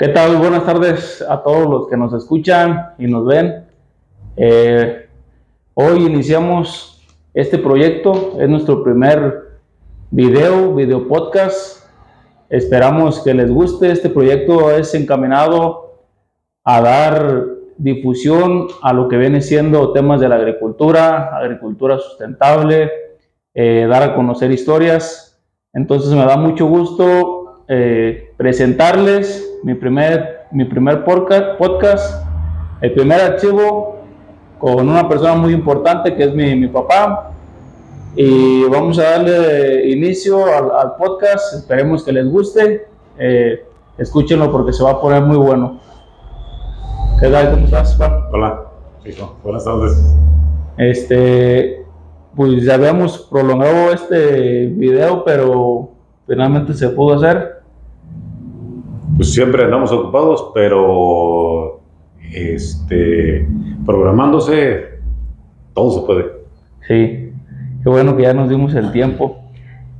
¿Qué tal? Buenas tardes a todos los que nos escuchan y nos ven. Hoy iniciamos este proyecto, es nuestro primer video podcast. Esperamos que les guste. Este proyecto es encaminado a dar difusión a lo que viene siendo temas de la agricultura sustentable, dar a conocer historias. Entonces me da mucho gusto presentarles mi primer podcast, el primer archivo con una persona muy importante que es mi papá, y vamos a darle inicio al podcast. Esperemos que les guste, escúchenlo porque se va a poner muy bueno. ¿Qué tal? ¿Cómo estás, papá? Hola, hijo, buenas tardes. Pues ya habíamos prolongado este video, pero finalmente se pudo hacer. Pues siempre andamos ocupados, pero programándose, todo se puede. Sí, qué bueno que ya nos dimos el tiempo.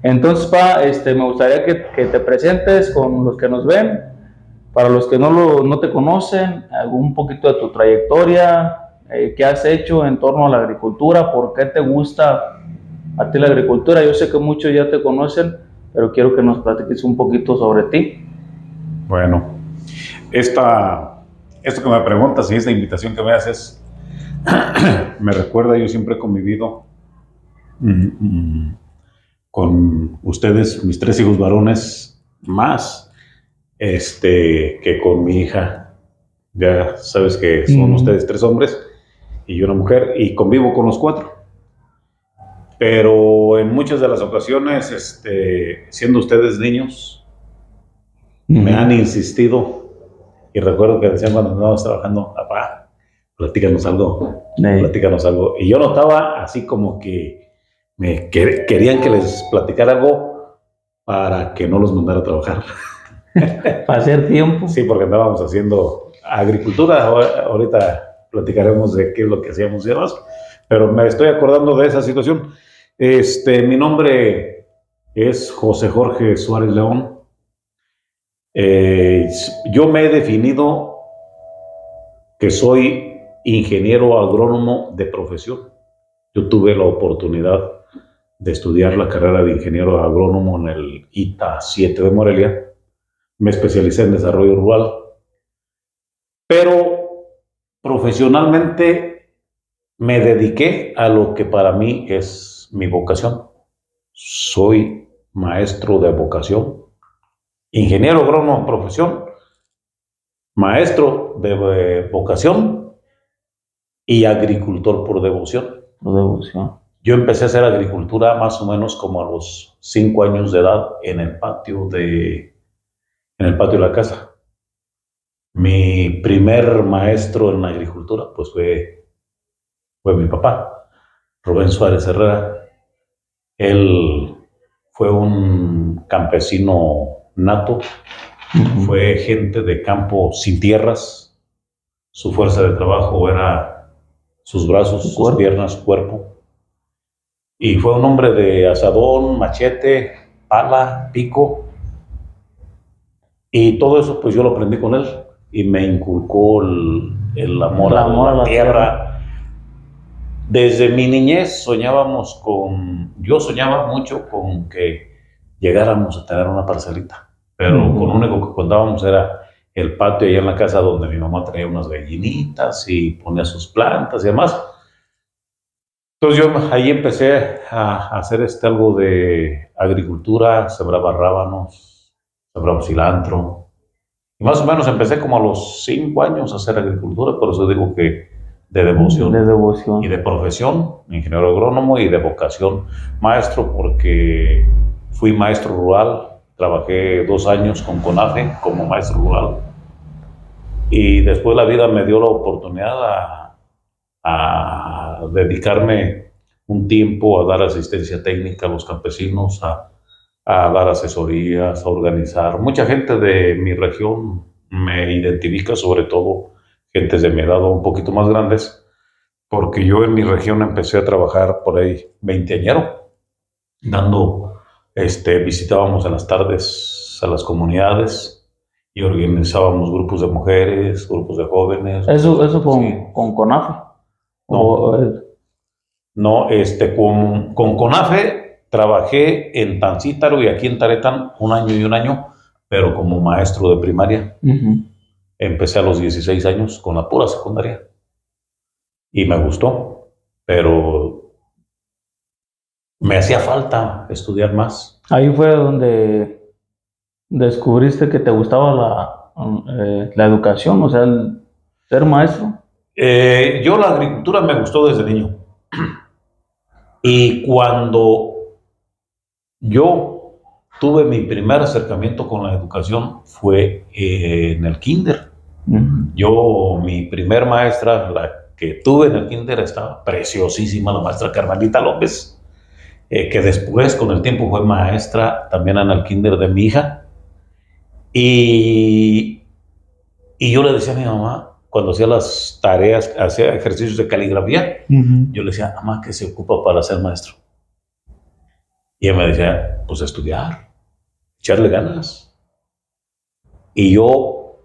Entonces, pa, me gustaría que te presentes con los que nos ven. Para los que no te conocen, un poquito de tu trayectoria, qué has hecho en torno a la agricultura, por qué te gusta a ti la agricultura. Yo sé que muchos ya te conocen, pero quiero que nos platiques un poquito sobre ti. Bueno, esto que me preguntas y esta invitación que me haces, me recuerda, yo siempre he convivido con ustedes, mis 3 hijos varones, más que con mi hija. Ya sabes que son ustedes 3 hombres y yo una mujer, y convivo con los 4. Pero en muchas de las ocasiones, siendo ustedes niños, me han insistido, y recuerdo que decían cuando andábamos trabajando: papá, platícanos algo, platícanos algo. Y yo notaba así como que querían que les platicara algo para que no los mandara a trabajar. Para hacer tiempo. Sí, porque andábamos haciendo agricultura. Ahorita platicaremos de qué es lo que hacíamos y demás, pero me estoy acordando de esa situación. Mi nombre es José Jorge Suárez León. Yo me he definido que soy ingeniero agrónomo de profesión. Yo tuve la oportunidad de estudiar la carrera de ingeniero agrónomo en el ITA 7 de Morelia. Me especialicé en desarrollo rural, pero profesionalmente me dediqué a lo que para mí es mi vocación. Soy maestro de vocación, ingeniero agrónomo en profesión, maestro de vocación y agricultor por devoción. Yo empecé a hacer agricultura más o menos como a los 5 años de edad en el patio de la casa. Mi primer maestro en agricultura pues fue mi papá, Rubén Suárez Herrera. Él fue un campesino nato, fue gente de campo sin tierras. Su fuerza de trabajo era sus brazos, sus piernas, su cuerpo. Y fue un hombre de asadón, machete, pala, pico. Y todo eso pues yo lo aprendí con él y me inculcó el amor a la tierra. Desde mi niñez yo soñaba mucho con que llegáramos a tener una parcelita, pero con lo único que contábamos era el patio allá en la casa donde mi mamá traía unas gallinitas y ponía sus plantas y demás. Entonces yo ahí empecé a hacer algo de agricultura, sembraba rábanos, sembraba cilantro. Y más o menos empecé como a los 5 años a hacer agricultura, por eso digo que de devoción. Y de profesión, ingeniero agrónomo, y de vocación, maestro, porque fui maestro rural. Trabajé 2 años con CONAFE como maestro rural. Y después la vida me dio la oportunidad a dedicarme un tiempo a dar asistencia técnica a los campesinos, a dar asesorías, a organizar. Mucha gente de mi región me identifica, sobre todo gentes de mi edad o un poquito más grandes, porque yo en mi región empecé a trabajar por ahí veinteañero, visitábamos en las tardes a las comunidades y organizábamos grupos de mujeres, grupos de jóvenes. Eso Sí. con CONAFE. No. No, con CONAFE trabajé en Tancítaro y aquí en Taretán 1 año y 1 año, pero como maestro de primaria. Empecé a los 16 años con la pura secundaria y me gustó, pero me hacía falta estudiar más. Ahí fue donde descubriste que te gustaba la educación, o sea, el ser maestro. Yo la agricultura me gustó desde niño. Y cuando yo tuve mi primer acercamiento con la educación fue en el kinder. Mi primer maestra, la que tuve en el kinder, estaba preciosísima, la maestra Carmelita López, que después con el tiempo fue maestra también en el kinder de mi hija. Y yo le decía a mi mamá, cuando hacía las tareas, hacía ejercicios de caligrafía, yo le decía, mamá, ¿qué se ocupa para ser maestro? Y ella me decía, pues estudiar, echarle ganas. Y yo,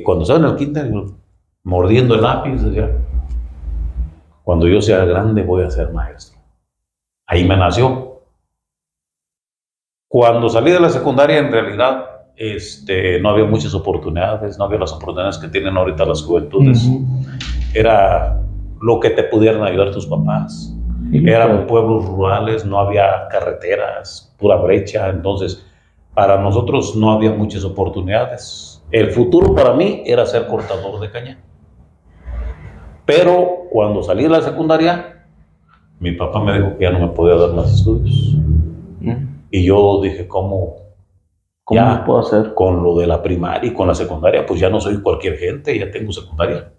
cuando estaba en el kinder, mordiendo el lápiz, decía, cuando yo sea grande voy a ser maestro. Ahí me nació. Cuando salí de la secundaria, en realidad, no había muchas oportunidades, no había las oportunidades que tienen ahorita las juventudes. Era lo que te pudieran ayudar tus papás. Eran pueblos rurales, no había carreteras, pura brecha. Entonces, para nosotros no había muchas oportunidades. El futuro para mí era ser cortador de caña. Pero cuando salí de la secundaria, mi papá me dijo que ya no me podía dar más estudios. Y yo dije, ¿cómo ya puedo hacer? Con lo de la primaria y con la secundaria, pues ya no soy cualquier gente, ya tengo secundaria.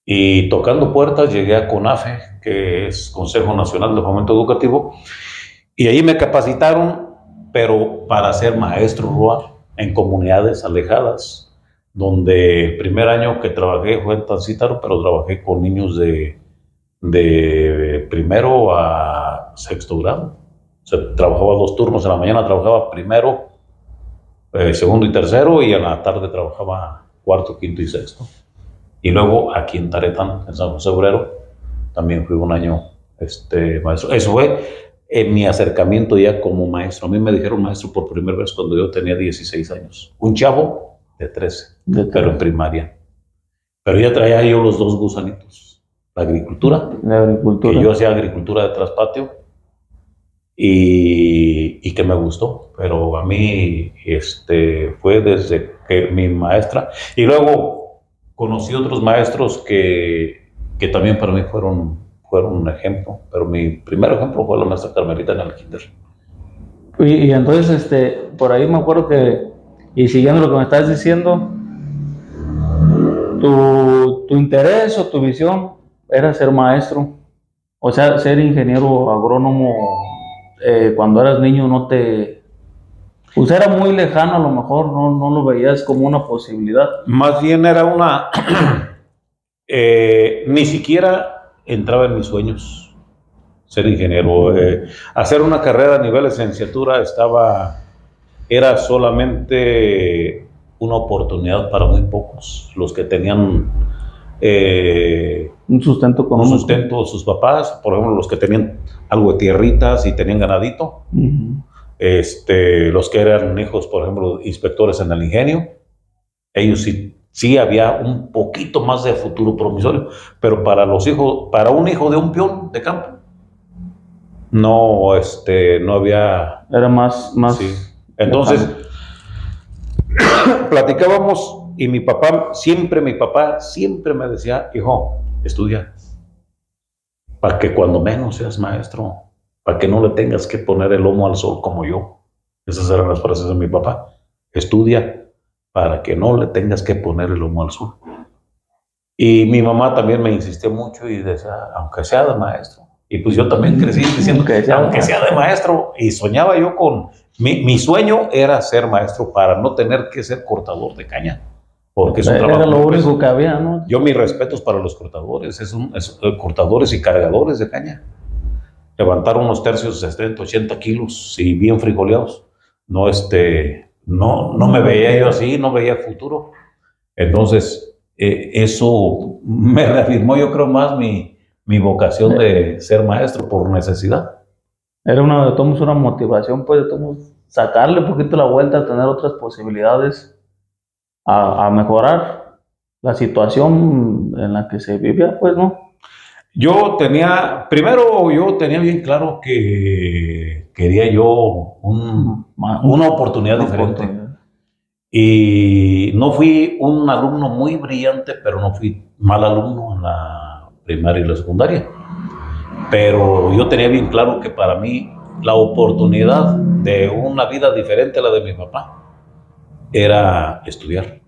Y tocando puertas llegué a CONAFE, que es Consejo Nacional de Fomento Educativo, y ahí me capacitaron, pero para ser maestro rural en comunidades alejadas, donde el primer año que trabajé fue en Tancítaro, pero trabajé con niños de primero a sexto grado. O sea, trabajaba 2 turnos, en la mañana trabajaba primero, segundo y tercero, y en la tarde trabajaba cuarto, quinto y sexto. Y luego aquí en Taretán, en San José Obrero, también fui 1 año maestro. Eso fue mi acercamiento ya como maestro. A mí me dijeron maestro por primera vez cuando yo tenía 16 años. Un chavo de 13, pero en primaria. Pero ya traía yo los 2 gusanitos. La agricultura, que yo hacía agricultura de traspatio, y que me gustó. Pero a mí fue desde que mi maestra... Y luego conocí otros maestros que también para mí fueron un ejemplo, pero mi primer ejemplo fue la maestra Carmelita en el kinder. Y entonces, por ahí me acuerdo que, y siguiendo lo que me estás diciendo, tu interés o tu visión era ser maestro, o sea, ser ingeniero agrónomo. Cuando eras niño no te... Pues era muy lejano, a lo mejor no lo veías como una posibilidad. Más bien era una... ni siquiera entraba en mis sueños ser ingeniero. Hacer una carrera a nivel de licenciatura era solamente una oportunidad para muy pocos, los que tenían un sustento económico. Un sustento, sus papás, por ejemplo, los que tenían algo de tierritas y tenían ganadito. Los que eran hijos, por ejemplo, inspectores en el ingenio, ellos sí había un poquito más de futuro promisorio, pero para un hijo de un peón de campo, no había. Era más. Sí. Entonces, platicábamos y mi papá siempre me decía, hijo, estudia, para que cuando menos seas maestro, para que no le tengas que poner el lomo al sol como yo. Esas eran las frases de mi papá. Estudia para que no le tengas que poner el lomo al sol. Y mi mamá también me insistió mucho y decía, aunque sea de maestro. Y pues yo también crecí diciendo que aunque sea de maestro. Y soñaba yo con... Mi sueño era ser maestro para no tener que ser cortador de caña. Porque es un trabajo. Era lo único que había, ¿no? Yo mis respetos para los cortadores. Cortadores y cargadores de caña. Levantar unos tercios de 70, 80 kilos y bien frijoleados. No, no me veía yo así, no veía futuro. Entonces, eso me reafirmó, yo creo, más mi vocación de ser maestro por necesidad. Era de todos una motivación, pues, de todos sacarle un poquito la vuelta, a tener otras posibilidades, a mejorar la situación en la que se vivía, pues, ¿no? Primero yo tenía bien claro que quería yo una oportunidad diferente. Y no fui un alumno muy brillante, pero no fui mal alumno en la primaria y la secundaria. Pero yo tenía bien claro que para mí la oportunidad de una vida diferente a la de mi papá era estudiar.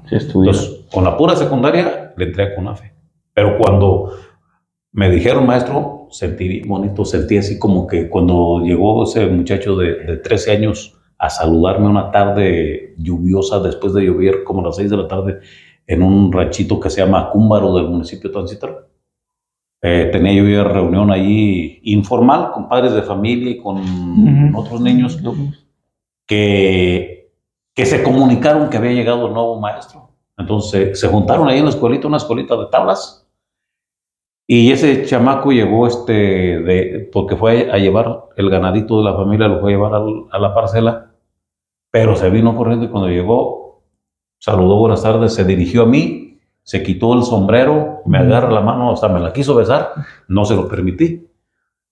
Sí, estudiar. Entonces, con la pura secundaria le entré a CONAFE. Pero cuando me dijeron maestro, sentí bonito, sentí así como que cuando llegó ese muchacho de 13 años a saludarme una tarde lluviosa, después de llover como a las 6 de la tarde, en un ranchito que se llama Cúmbaro del municipio de Tancítaro. Tenía yo una reunión ahí informal con padres de familia y con otros niños que se comunicaron que había llegado el nuevo maestro. Entonces se juntaron ahí en la escuelita, una escuelita de tablas. Y ese chamaco llegó porque fue a llevar el ganadito de la familia, lo fue a llevar a la parcela, pero se vino corriendo y cuando llegó, saludó, buenas tardes, se dirigió a mí, se quitó el sombrero, me agarra la mano, hasta me la quiso besar, no se lo permití.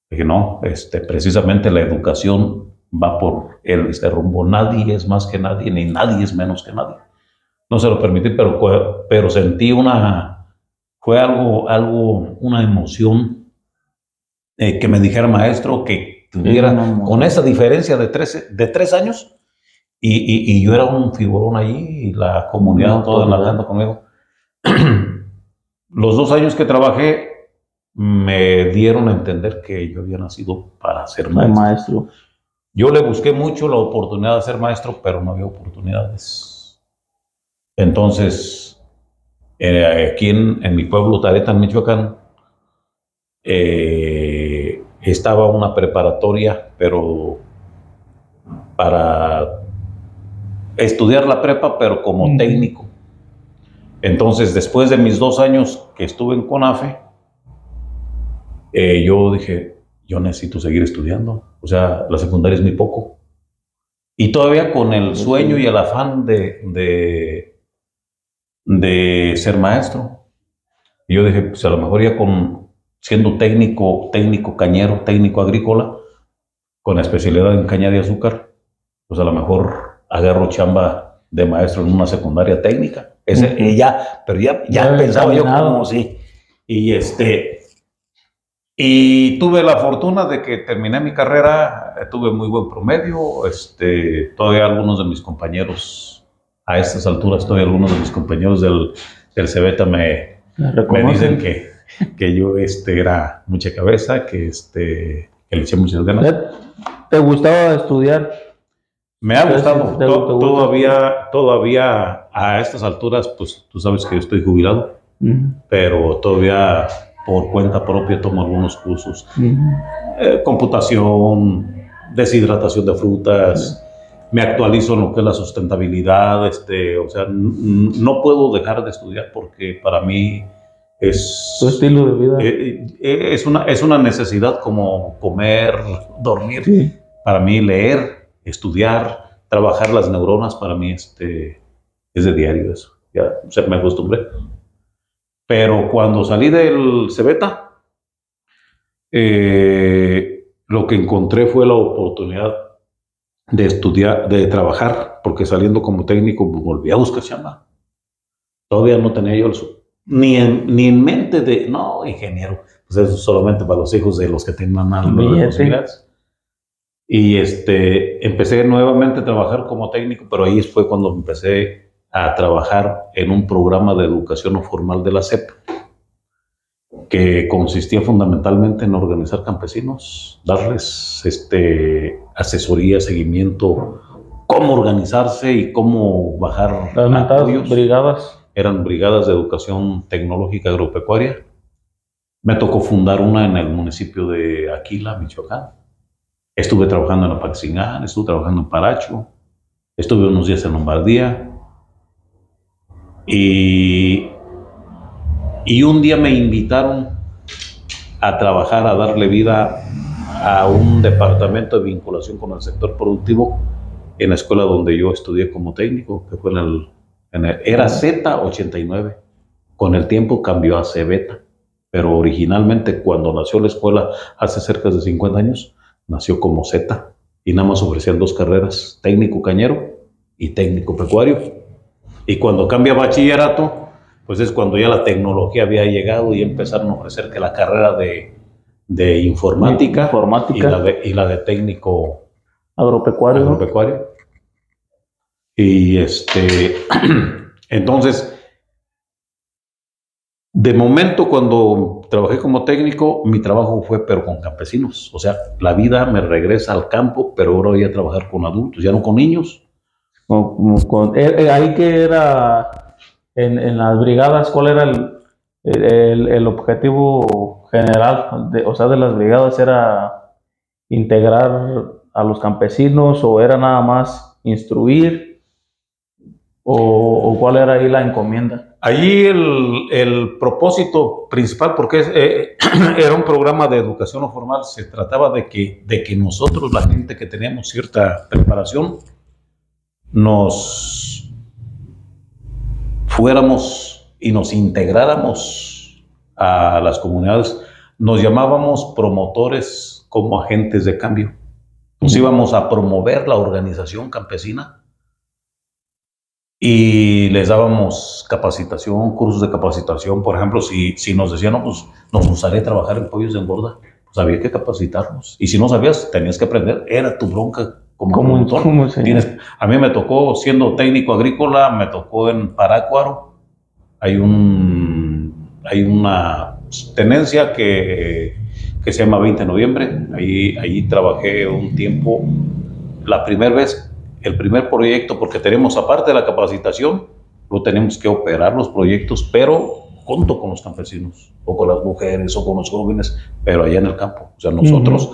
Dije, no, precisamente la educación va por este rumbo, nadie es más que nadie, ni nadie es menos que nadie. No se lo permití, pero sentí fue una emoción que me dijera maestro que tuviera con esa diferencia de 3 años y yo era un figurón allí y la comunidad toda enlatando conmigo. Los 2 años que trabajé me dieron a entender que yo había nacido para ser maestro. Yo le busqué mucho la oportunidad de ser maestro, pero no había oportunidades. Entonces, aquí en mi pueblo, Tareta, en Michoacán, estaba una preparatoria, pero para estudiar la prepa, pero como técnico. Entonces, después de mis 2 años que estuve en CONAFE, yo dije, yo necesito seguir estudiando. O sea, la secundaria es muy poco. Y todavía con el sueño y el afán de ser maestro. Y yo dije, pues a lo mejor ya siendo técnico cañero, técnico agrícola, con especialidad en caña de azúcar, pues a lo mejor agarro chamba de maestro en una secundaria técnica. Pero ya pensaba yo como sí. Y tuve la fortuna de que terminé mi carrera, tuve muy buen promedio, todavía algunos de mis compañeros, a estas alturas, todavía algunos de mis compañeros del Cebeta me dicen que yo era mucha cabeza, que le eché muchas ganas. ¿Te gustaba estudiar? Me ha gustado. Todavía a estas alturas, pues tú sabes que yo estoy jubilado, pero todavía por cuenta propia tomo algunos cursos. Computación, deshidratación de frutas, me actualizo en lo que es la sustentabilidad, o sea, no puedo dejar de estudiar porque para mí es... Tu estilo de vida. Es una necesidad como comer, dormir. Sí. Para mí leer, estudiar, trabajar las neuronas, para mí es de diario eso. Ya me acostumbré. Pero cuando salí del Cebeta, lo que encontré fue la oportunidad de estudiar, de trabajar, porque saliendo como técnico volví a buscar chamba. Todavía no tenía yo ni en mente de, no, ingeniero, pues eso es solamente para los hijos de los que tengan las posibilidades. Y empecé nuevamente a trabajar como técnico, pero ahí fue cuando empecé a trabajar en un programa de educación no formal de la SEP, que consistía fundamentalmente en organizar campesinos, darles asesoría, seguimiento, cómo organizarse y cómo bajar apoyos. Brigadas. Eran brigadas de educación tecnológica agropecuaria. Me tocó fundar una en el municipio de Aquila, Michoacán. Estuve trabajando en Apaxingán, estuve trabajando en Paracho. Estuve unos días en Lombardía y un día me invitaron a trabajar, a darle vida a un departamento de vinculación con el sector productivo en la escuela donde yo estudié como técnico, que fue era Z89. Con el tiempo cambió a CBETA, pero originalmente cuando nació la escuela hace cerca de 50 años, nació como Z y nada más ofrecían 2 carreras, técnico cañero y técnico pecuario. Y cuando cambia a bachillerato, pues es cuando ya la tecnología había llegado y empezaron a ofrecer que la carrera de informática, y la de técnico agropecuario. Y entonces, de momento cuando trabajé como técnico, mi trabajo fue pero con campesinos. O sea, la vida me regresa al campo, pero ahora voy a trabajar con adultos, ya no con niños. Ahí que era en las brigadas, ¿cuál era el objetivo general de las brigadas? ¿Era integrar a los campesinos o era nada más instruir? ¿O cuál era ahí la encomienda? Allí el propósito principal, porque era un programa de educación no formal, se trataba de que nosotros, la gente que teníamos cierta preparación, nos fuéramos y nos integráramos a las comunidades. Nos llamábamos promotores como agentes de cambio. Nos íbamos a promover la organización campesina y les dábamos capacitación, cursos de capacitación. Por ejemplo, si nos decían, no, pues nos gustaría trabajar en pollos de engorda, pues había que capacitarnos. Y si no sabías, tenías que aprender. Era tu bronca como promotor. A mí me tocó, siendo técnico agrícola, me tocó en Parácuaro. Hay una tenencia que se llama 20 de noviembre. Ahí trabajé un tiempo, la primera vez. El primer proyecto, porque tenemos, aparte de la capacitación, lo tenemos que operar los proyectos, pero junto con los campesinos, o con las mujeres, o con los jóvenes, pero allá en el campo. O sea, nosotros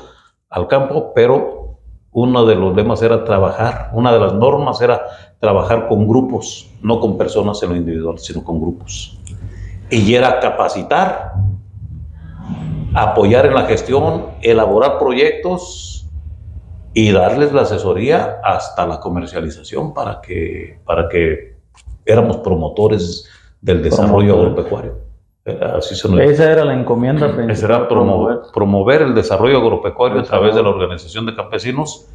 al campo, pero uno de los lemas era trabajar, una de las normas era trabajar con grupos, no con personas en lo individual, sino con grupos. Y era capacitar, apoyar en la gestión, elaborar proyectos, y darles la asesoría hasta la comercialización para que éramos promotores del desarrollo agropecuario. Esa era la encomienda principal. Esa era promover el desarrollo agropecuario a través de la organización de campesinos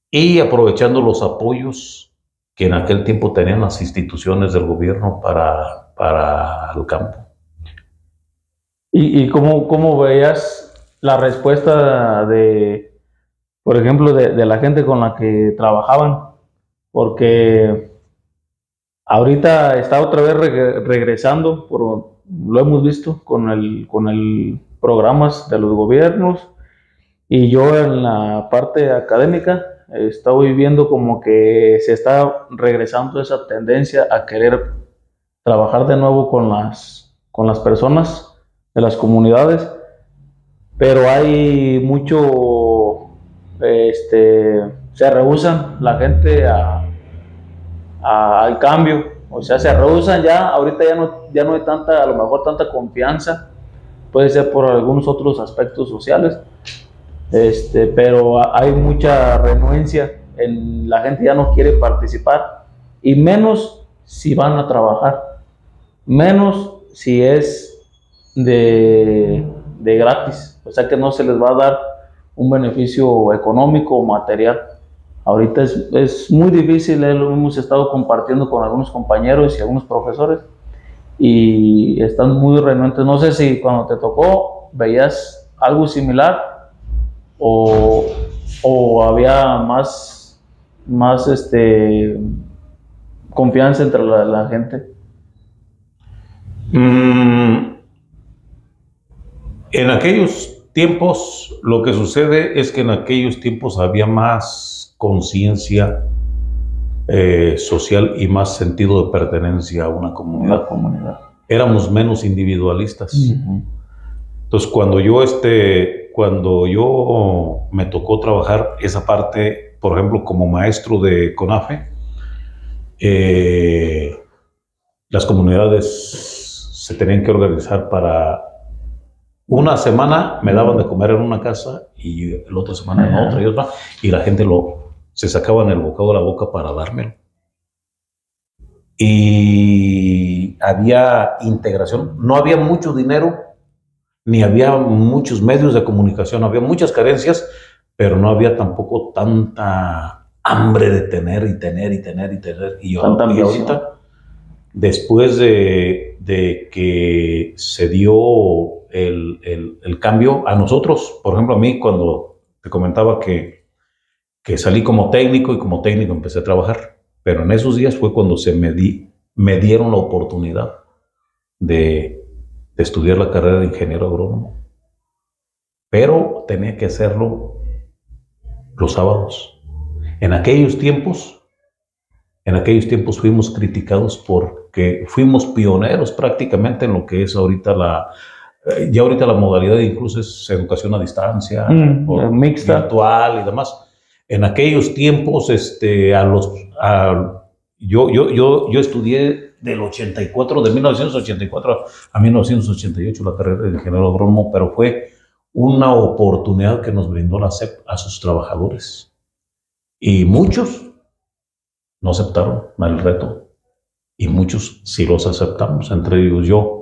y aprovechando los apoyos que en aquel tiempo tenían las instituciones del gobierno para el campo. ¿Y cómo veías la respuesta por ejemplo, de la gente con la que trabajaban? Porque ahorita está otra vez regresando, lo hemos visto con el programas de los gobiernos, y yo en la parte académica estoy viendo como que se está regresando esa tendencia a querer trabajar de nuevo con las personas de las comunidades, pero hay mucho... se rehusan la gente al cambio. O sea, se rehusan ya. Ahorita ya no hay a lo mejor tanta confianza. Puede ser por algunos otros aspectos sociales, pero hay mucha renuencia. La gente ya no quiere participar, y menos si van a trabajar, menos si es de gratis. O sea, que no se les va a dar un beneficio económico o material. Ahorita es muy difícil, lo hemos estado compartiendo con algunos compañeros y algunos profesores, y están muy renuentes. No sé si cuando te tocó veías algo similar o había más confianza entre la gente. En aquellos tiempos, lo que sucede es que en aquellos tiempos había más conciencia social y más sentido de pertenencia a una comunidad. Éramos menos individualistas. Entonces, cuando yo cuando yo me tocó trabajar esa parte, por ejemplo, como maestro de CONAFE, las comunidades se tenían que organizar para una semana me daban de comer en una casa y la otra semana en otra y otra, y la gente se sacaban el bocado de la boca para dármelo. Y había integración, no había mucho dinero, ni había muchos medios de comunicación, había muchas carencias, pero no había tampoco tanta hambre de tener y tener y tener y tener. Y ahorita, después de que se dio el cambio a nosotros, por ejemplo a mí, cuando te comentaba que salí como técnico y como técnico empecé a trabajar, pero en esos días fue cuando me dieron la oportunidad de estudiar la carrera de ingeniero agrónomo, pero tenía que hacerlo los sábados. En aquellos tiempos fuimos criticados porque fuimos pioneros prácticamente en lo que es ahorita ya ahorita la modalidad incluso es educación a distancia, mixta, virtual y demás. En aquellos tiempos, yo estudié de 1984 a 1988 la carrera de ingeniero agrónomo, pero fue una oportunidad que nos brindó la SEP a sus trabajadores. Y muchos no aceptaron el reto y muchos sí los aceptamos, entre ellos yo.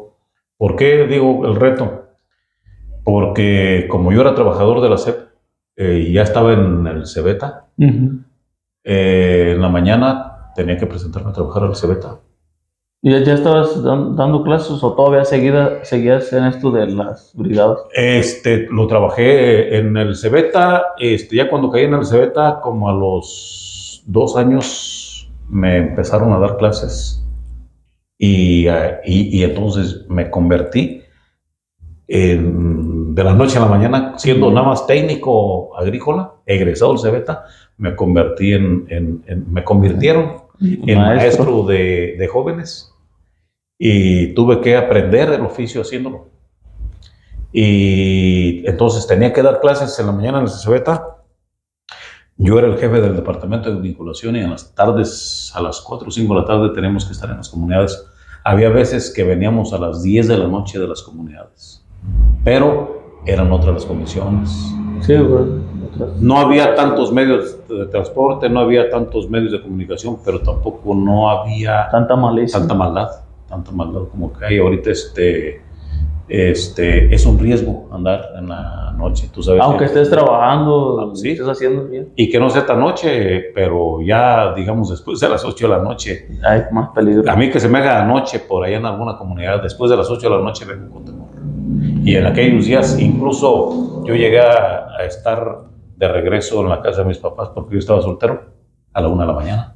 ¿Por qué digo el reto? Porque como yo era trabajador de la SEP y ya estaba en el Cebeta, en la mañana tenía que presentarme a trabajar al Cebeta. ¿Y ya estabas dando clases o todavía seguías en esto de las brigadas? Lo trabajé en el Cebeta, ya cuando caí en el Cebeta, como a los 2 años me empezaron a dar clases y entonces me convertí de la noche a la mañana, siendo nada más técnico agrícola, egresado del Cebeta, me convirtieron en maestro de jóvenes y tuve que aprender el oficio haciéndolo. Y entonces tenía que dar clases en la mañana en el Cebeta. Yo era el jefe del departamento de vinculación y en las tardes, a las 4 o 5 de la tarde, teníamos que estar en las comunidades. Había veces que veníamos a las 10 de la noche de las comunidades, pero eran otras las comisiones. Sí, no había tantos medios de transporte, no había tantos medios de comunicación, pero tampoco no había tanta maldad como que hay ahorita. Es un riesgo andar en la noche, tú sabes. Aunque estés trabajando, ¿sí? Estés haciendo bien. Y que no sea tan noche, pero ya, digamos, después de las 8 de la noche. Hay más peligro. A mí que se me haga noche por allá en alguna comunidad, después de las 8 de la noche vengo con temor. Y en aquellos días, incluso yo llegué a estar de regreso en la casa de mis papás, porque yo estaba soltero, a la 1 de la mañana,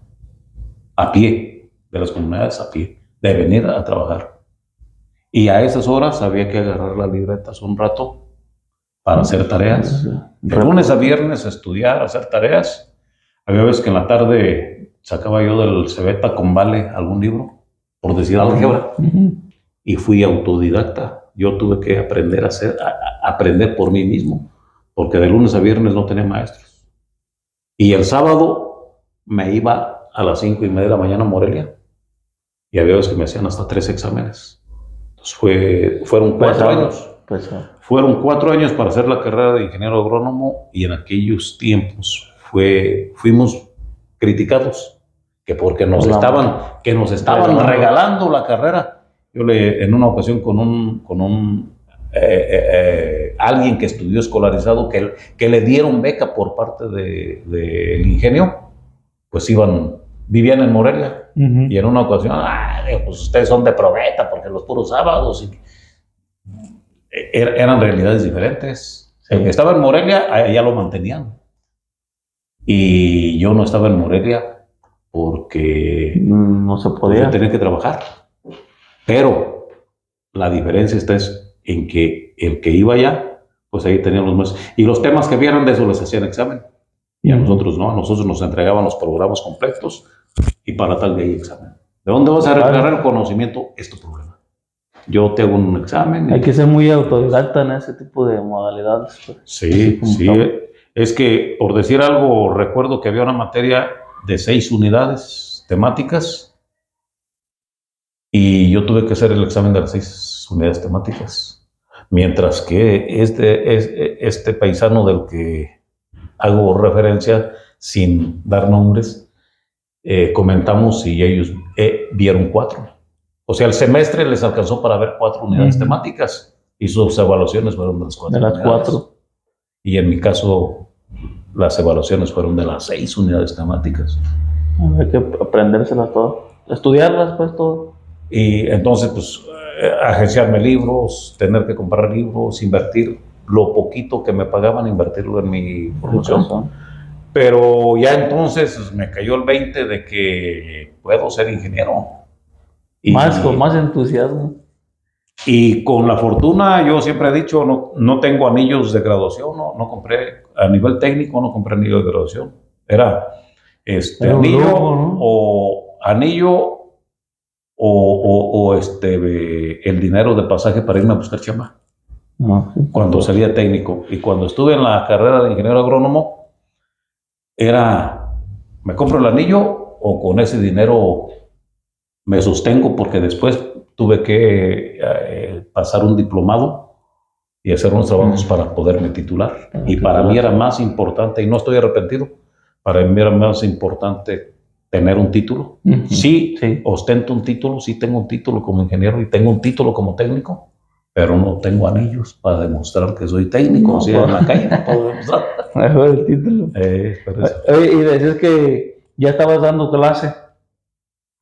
a pie, de las comunidades a pie, de venir a trabajar. Y a esas horas había que agarrar las libretas un rato para hacer tareas. De lunes a viernes estudiar, hacer tareas. Había veces que en la tarde sacaba yo del Cebeta con vale algún libro, por decir álgebra, y fui autodidacta. Yo tuve que aprender aprender por mí mismo, porque de lunes a viernes no tenía maestros. Y el sábado me iba a las 5:30 de la mañana a Morelia, y había veces que me hacían hasta 3 exámenes. Fueron 4 años. Fueron 4 años para hacer la carrera de ingeniero agrónomo, y en aquellos tiempos fuimos criticados que porque nos estaban regalando la carrera. Yo en una ocasión con alguien que estudió escolarizado, que le dieron beca por parte del ingenio, pues vivían en Morelia. Y en una ocasión, pues ustedes son de probeta porque los puros sábados. Eran realidades diferentes. Sí. El que estaba en Morelia, allá lo mantenían. Y yo no estaba en Morelia porque no se podía. Yo tenía que trabajar. Pero la diferencia está en que el que iba allá, pues ahí tenían los más. Y los temas que vieran de eso les hacían examen. Y a nosotros no, a nosotros nos entregaban los programas completos y para tal de ahí examen. ¿De dónde vas a recuperar el conocimiento? Es tu problema. yo te hago un examen. Hay que ser muy autodidacta en ese tipo de modalidades. Pues. Sí, sí. Es que, por decir algo, recuerdo que había una materia de 6 unidades temáticas y yo tuve que hacer el examen de las 6 unidades temáticas. Mientras que este paisano del que hago referencia, sin dar nombres, comentamos y ellos vieron 4. O sea, el semestre les alcanzó para ver 4 unidades temáticas y sus evaluaciones fueron de las 4 unidades. De las 4. Y en mi caso, las evaluaciones fueron de las 6 unidades temáticas. Hay que aprendérselas todas, estudiarlas pues todo. Y entonces, pues, agenciarme libros, tener que comprar libros, invertir lo poquito que me pagaban, invertirlo en mi formación. Pero ya entonces me cayó el 20 de que puedo ser ingeniero. Con más entusiasmo. Y con la fortuna, yo siempre he dicho, no tengo anillos de graduación, no compré, a nivel técnico no compré anillo de graduación. Era anillo, lujo, ¿no? O anillo o el dinero de pasaje para irme a buscar chamba. Cuando salía técnico. Y cuando estuve en la carrera de ingeniero agrónomo, me compro el anillo o con ese dinero me sostengo, porque después tuve que pasar un diplomado y hacer unos trabajos para poderme titular. Y para mí era más importante, y no estoy arrepentido, para mí era más importante tener un título. Sí, ostento un título, sí tengo un título como ingeniero y tengo un título como técnico, pero no tengo anillos para demostrar que soy técnico. En la calle no puedo demostrar. Mejor el título. Y decías que ya estabas dando clase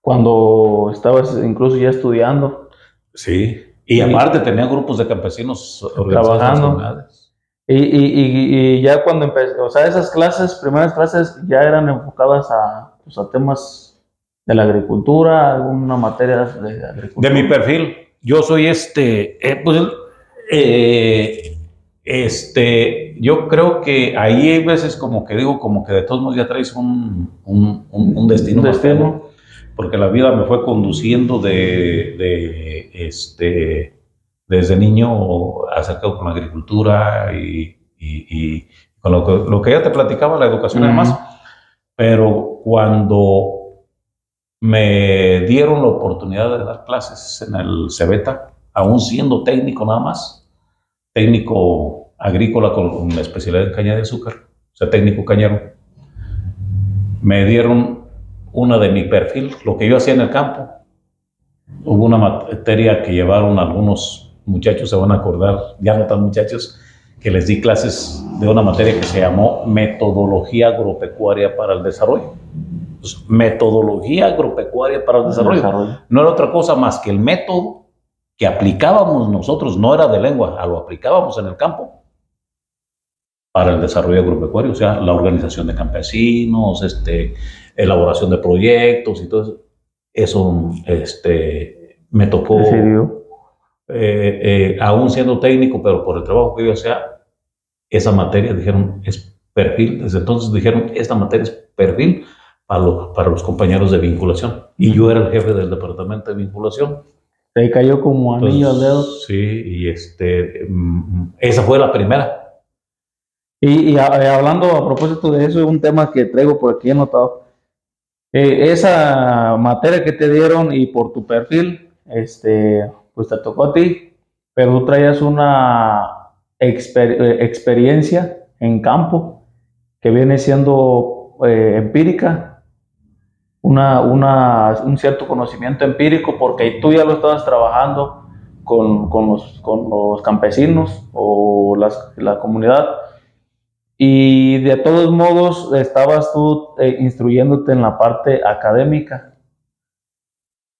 cuando estabas incluso ya estudiando. Sí, y aparte tenía grupos de campesinos trabajando. Y ya cuando empecé, o sea, esas primeras clases ya eran enfocadas a temas de la agricultura, alguna materia de agricultura. De mi perfil, yo soy yo creo que ahí hay veces como que digo, como que de todos modos ya traes un destino. Porque la vida me fue conduciendo desde niño acercado con la agricultura y con lo que ya te platicaba, la educación y demás. Pero cuando me dieron la oportunidad de dar clases en el Cebeta, aún siendo técnico nada más, técnico agrícola con la especialidad en caña de azúcar, o sea, técnico cañero, me dieron una de mi perfil, lo que yo hacía en el campo. Hubo una materia que llevaron algunos muchachos, se van a acordar, ya no tan muchachos, que les di clases de una materia que se llamó Metodología Agropecuaria para el Desarrollo. Pues, metodología agropecuaria para el desarrollo. No era otra cosa más que el método que aplicábamos nosotros, no era de lengua, lo aplicábamos en el campo para el desarrollo agropecuario, o sea, la organización de campesinos, elaboración de proyectos y todo eso. Me tocó, aún siendo técnico, pero por el trabajo que yo hacía, esa materia, dijeron, es perfil. Desde entonces dijeron, esta materia es perfil para los compañeros de vinculación. Y yo era el jefe del departamento de vinculación. Te cayó como anillo al dedo. Sí, y esa fue la primera. Y hablando a propósito de eso, es un tema que traigo por aquí anotado. Esa materia que te dieron y por tu perfil, pues te tocó a ti, pero tú traías una experiencia en campo que viene siendo empírica, un cierto conocimiento empírico, porque tú ya lo estabas trabajando con los campesinos o la comunidad. Y de todos modos estabas tú instruyéndote en la parte académica.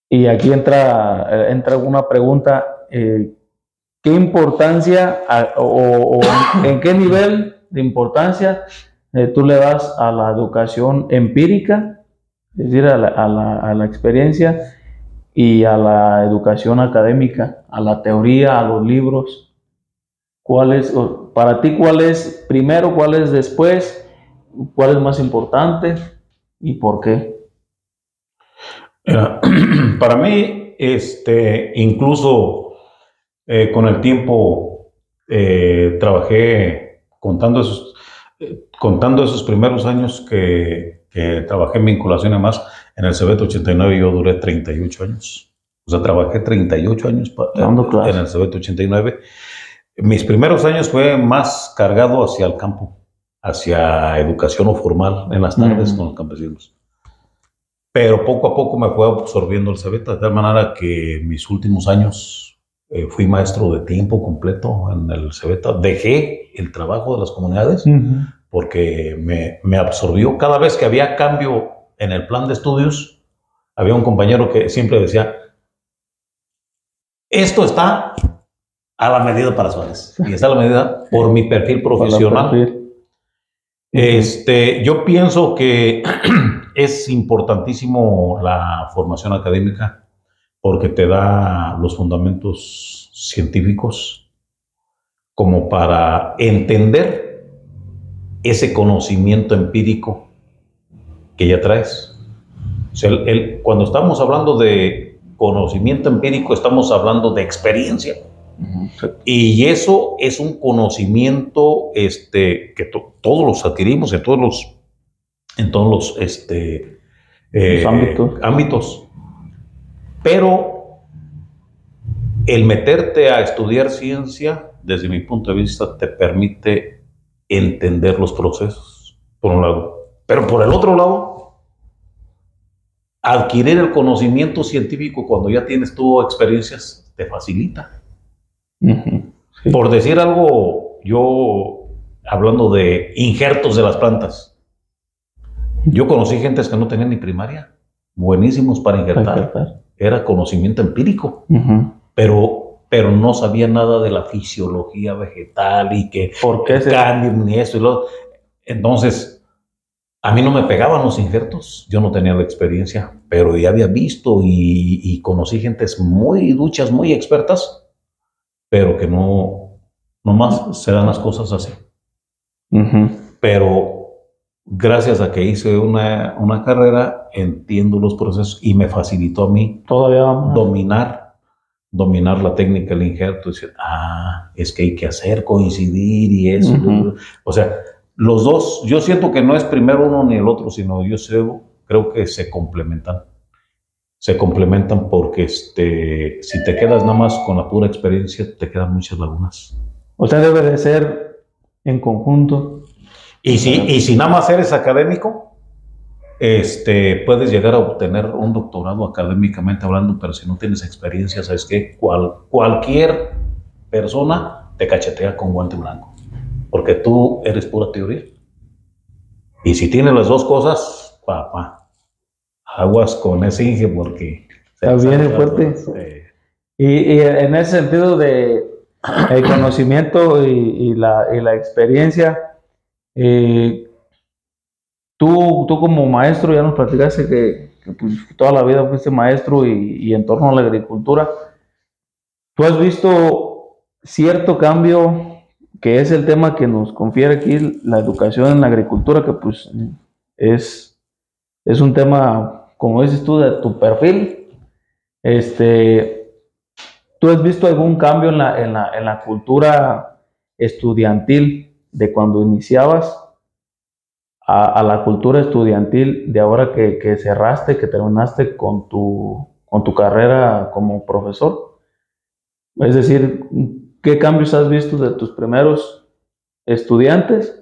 Y aquí entra una pregunta, ¿qué importancia o en qué nivel de importancia tú le das a la educación empírica, es decir, a la experiencia, y a la educación académica, a la teoría, a los libros? Para ti, cuál es primero, cuál es después, cuál es más importante y por qué? Para mí, incluso Con el tiempo trabajé, contando esos primeros años que trabajé en vinculación y más, en el CEBET 89 yo duré 38 años. O sea, trabajé 38 años en el CEBET 89. Mis primeros años fue más cargado hacia el campo, hacia educación no formal en las tardes con los campesinos. Pero poco a poco me fue absorbiendo el CEBET, de tal manera que mis últimos años fui maestro de tiempo completo en el CEBET. Dejé el trabajo de las comunidades porque me absorbió. Cada vez que había cambio en el plan de estudios, había un compañero que siempre decía, esto está a la medida para Suárez. Y está a la medida por mi perfil profesional. Yo pienso que es importantísimo la formación académica porque te da los fundamentos científicos como para entender ese conocimiento empírico que ya traes. O sea, cuando estamos hablando de conocimiento empírico, estamos hablando de experiencia. Y eso es un conocimiento que todos los adquirimos en todos los ámbitos. Pero el meterte a estudiar ciencia, desde mi punto de vista, te permite entender los procesos, por un lado. Pero por el otro lado, adquirir el conocimiento científico cuando ya tienes tú experiencias, te facilita. Sí. Por decir algo, yo hablando de injertos de las plantas, yo conocí gentes que no tenían ni primaria, buenísimos para injertar. Era conocimiento empírico, pero no sabía nada de la fisiología vegetal y que ¿por qué cambio ni esto y lo. Entonces, a mí no me pegaban los injertos, yo no tenía la experiencia, pero ya había visto y conocí gentes muy duchas, muy expertas, pero que no más se dan las cosas así. Pero gracias a que hice una carrera, entiendo los procesos y me facilitó a mí todavía dominar la técnica del injerto y decir, es que hay que hacer coincidir y eso. O sea, los dos, yo siento que no es primero uno ni el otro, sino yo creo que se complementan. Se complementan porque si te quedas nada más con la pura experiencia, te quedan muchas lagunas. O sea, debe de ser en conjunto. Y si nada más eres académico, puedes llegar a obtener un doctorado académicamente hablando, pero si no tienes experiencia, ¿sabes qué? Cualquier persona te cachetea con guante blanco, porque tú eres pura teoría. Y si tienes las dos cosas, aguas con ese Inge porque viene fuerte. Y en ese sentido de el conocimiento y la experiencia, tú como maestro ya nos platicaste que pues, toda la vida fuiste maestro y en torno a la agricultura. ¿Tú has visto cierto cambio que es el tema que nos confiere aquí la educación en la agricultura, que pues es un tema, como dices tú, de tu perfil? ¿Tú has visto algún cambio en la cultura estudiantil de cuando iniciabas a la cultura estudiantil de ahora que cerraste, que terminaste con tu carrera como profesor? Es decir, ¿qué cambios has visto de tus primeros estudiantes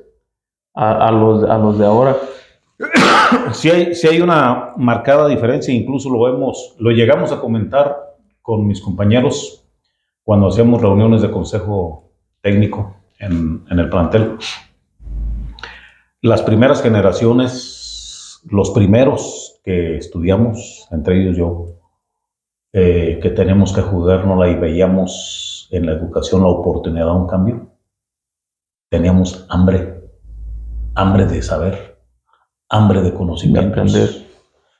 a los de ahora? Sí hay una marcada diferencia, incluso lo llegamos a comentar con mis compañeros cuando hacíamos reuniones de consejo técnico en el plantel. Las primeras generaciones, los primeros que estudiamos, entre ellos yo, que teníamos que jugárnosla y veíamos en la educación la oportunidad de un cambio, teníamos hambre de saber, hambre de conocimientos.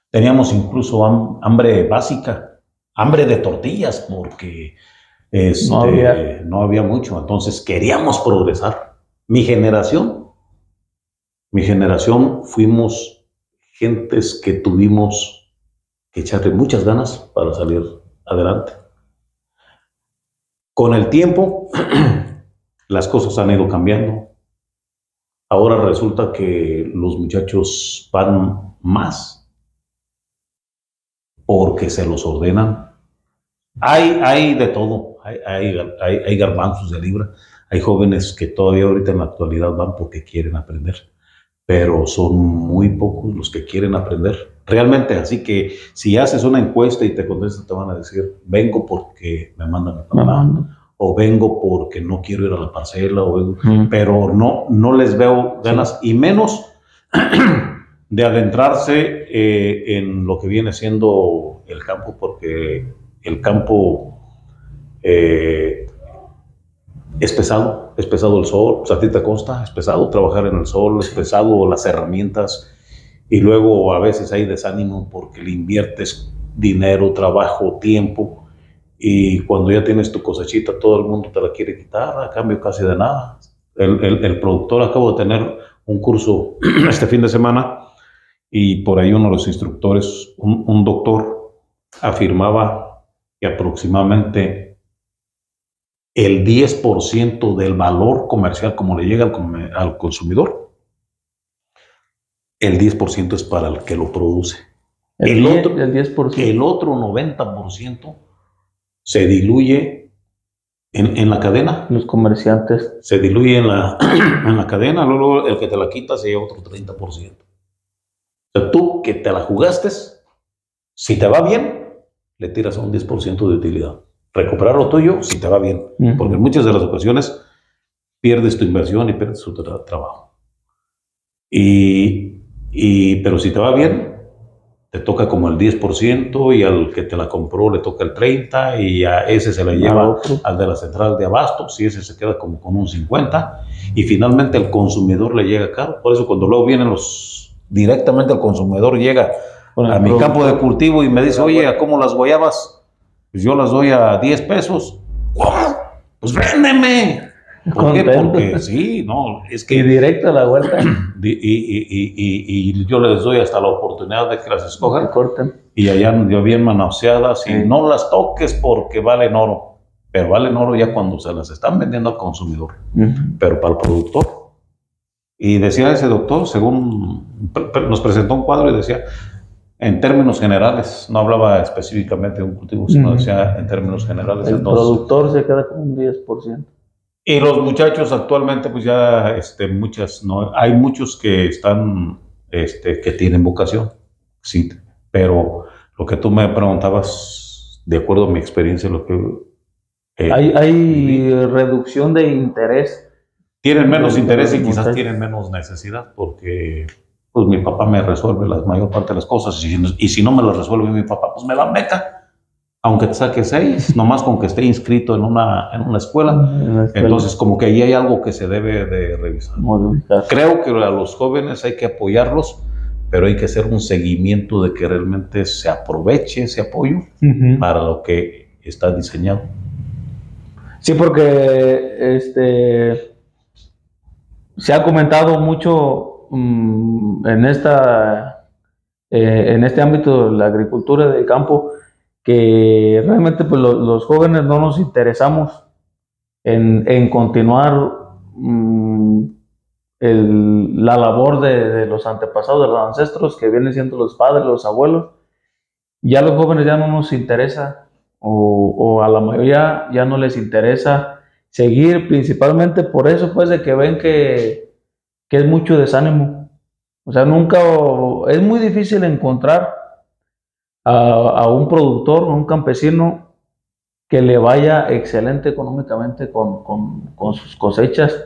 Teníamos incluso hambre básica, hambre de tortillas, porque no había mucho. Entonces queríamos progresar. Mi generación fuimos gentes que tuvimos que echarle muchas ganas para salir adelante. Con el tiempo, las cosas han ido cambiando. Ahora resulta que los muchachos van más porque se los ordenan. Hay de todo, hay garbanzos de libra, hay jóvenes que todavía ahorita en la actualidad van porque quieren aprender, pero son muy pocos los que quieren aprender. Realmente, así que si haces una encuesta y te contestan, te van a decir, vengo porque me mandan mi papá, o vengo porque no quiero ir a la parcela, pero no les veo ganas, y menos de adentrarse en lo que viene siendo el campo, porque el campo es pesado el sol, pues a ti te consta, es pesado trabajar en el sol, es pesado las herramientas, y luego a veces hay desánimo porque le inviertes dinero, trabajo, tiempo, y cuando ya tienes tu cosechita todo el mundo te la quiere quitar a cambio casi de nada. El productor, acabo de tener un curso este fin de semana, y por ahí uno de los instructores, un doctor, afirmaba que aproximadamente el 10% del valor comercial, como le llega al consumidor, el 10% es para el que lo produce. El otro 90% se diluye en la cadena. Los comerciantes. Se diluye en la cadena, luego el que te la quita se lleva otro 30%. O sea, tú que te la jugaste, si te va bien, le tiras a un 10% de utilidad. Recuperar lo tuyo si te va bien, porque en muchas de las ocasiones pierdes tu inversión y pierdes tu trabajo. Pero si te va bien, te toca como el 10%, y al que te la compró le toca el 30%, y a ese se le lleva al de la central de abastos, y ese se queda como con un 50%, y finalmente el consumidor le llega caro. Por eso cuando luego vienen directamente al consumidor, llega a mi campo de cultivo y me dice, oye, ¿a cómo las guayabas? Pues yo las doy a 10 pesos. ¿Cómo? Pues véndeme. ¿Por qué? Porque sí, no, es que... Y directo a la huerta. Y yo les doy hasta la oportunidad de que las escojan. Que corten. Y allá bien manoseadas, y no las toques porque valen oro. Pero valen oro ya cuando se las están vendiendo al consumidor. Pero para el productor. Y decía ese doctor, según nos presentó un cuadro y decía, en términos generales, no hablaba específicamente de un cultivo, sino decía en términos generales. El productor se queda con un 10%. Y los muchachos actualmente, pues ya hay muchos que están, que tienen vocación, sí, pero lo que tú me preguntabas, de acuerdo a mi experiencia, lo que... hay reducción de interés. Tienen menos interés y quizás tienen menos necesidad, porque pues mi papá me resuelve la mayor parte de las cosas, y si no me las resuelve mi papá, pues me dan beca. Aunque te saque 6, nomás con que esté inscrito en una escuela. Entonces, como que ahí hay algo que se debe de revisar. Creo que a los jóvenes hay que apoyarlos, pero hay que hacer un seguimiento de que realmente se aproveche ese apoyo para lo que está diseñado. Sí, porque se ha comentado mucho en este ámbito de la agricultura de campo, que realmente pues, los jóvenes no nos interesamos en continuar la labor de los antepasados, de los ancestros, que vienen siendo los padres, los abuelos. Ya los jóvenes ya no nos interesa, o a la mayoría ya no les interesa seguir, principalmente por eso, pues, de que ven que es mucho desánimo. O sea, es muy difícil encontrar a un productor, a un campesino que le vaya excelente económicamente con sus cosechas.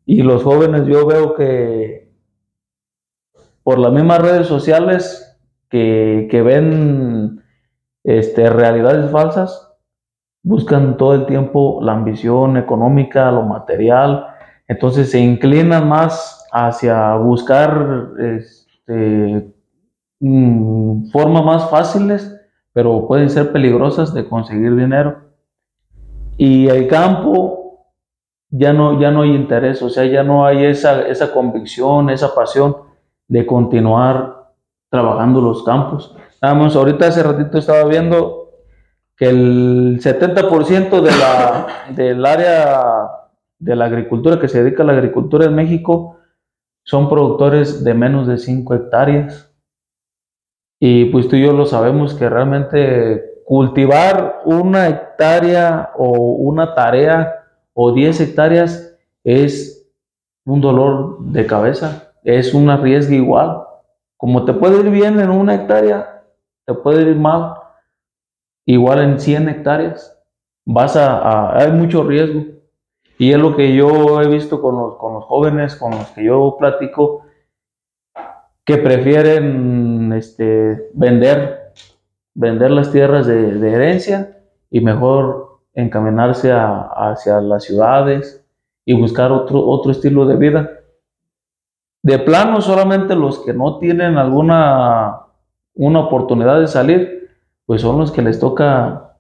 Y los jóvenes, yo veo que por las mismas redes sociales que ven realidades falsas, buscan todo el tiempo la ambición económica, lo material. Entonces se inclinan más hacia buscar formas más fáciles, pero pueden ser peligrosas, de conseguir dinero. Y el campo ya no hay interés, o sea, ya no hay esa convicción, esa pasión de continuar trabajando los campos. Nada más, ahorita hace ratito estaba viendo que el 70% del área de la agricultura que se dedica a la agricultura en México son productores de menos de 5 hectáreas. Y pues tú y yo lo sabemos que realmente cultivar 1 hectárea o una tarea o 10 hectáreas es un dolor de cabeza, es un riesgo igual. Como te puede ir bien en 1 hectárea, te puede ir mal igual en 100 hectáreas. Hay mucho riesgo. Y es lo que yo he visto con los jóvenes con los que yo platico, que prefieren vender las tierras de herencia y mejor encaminarse hacia las ciudades y buscar otro estilo de vida. De plano, solamente los que no tienen una oportunidad de salir, pues son los que les toca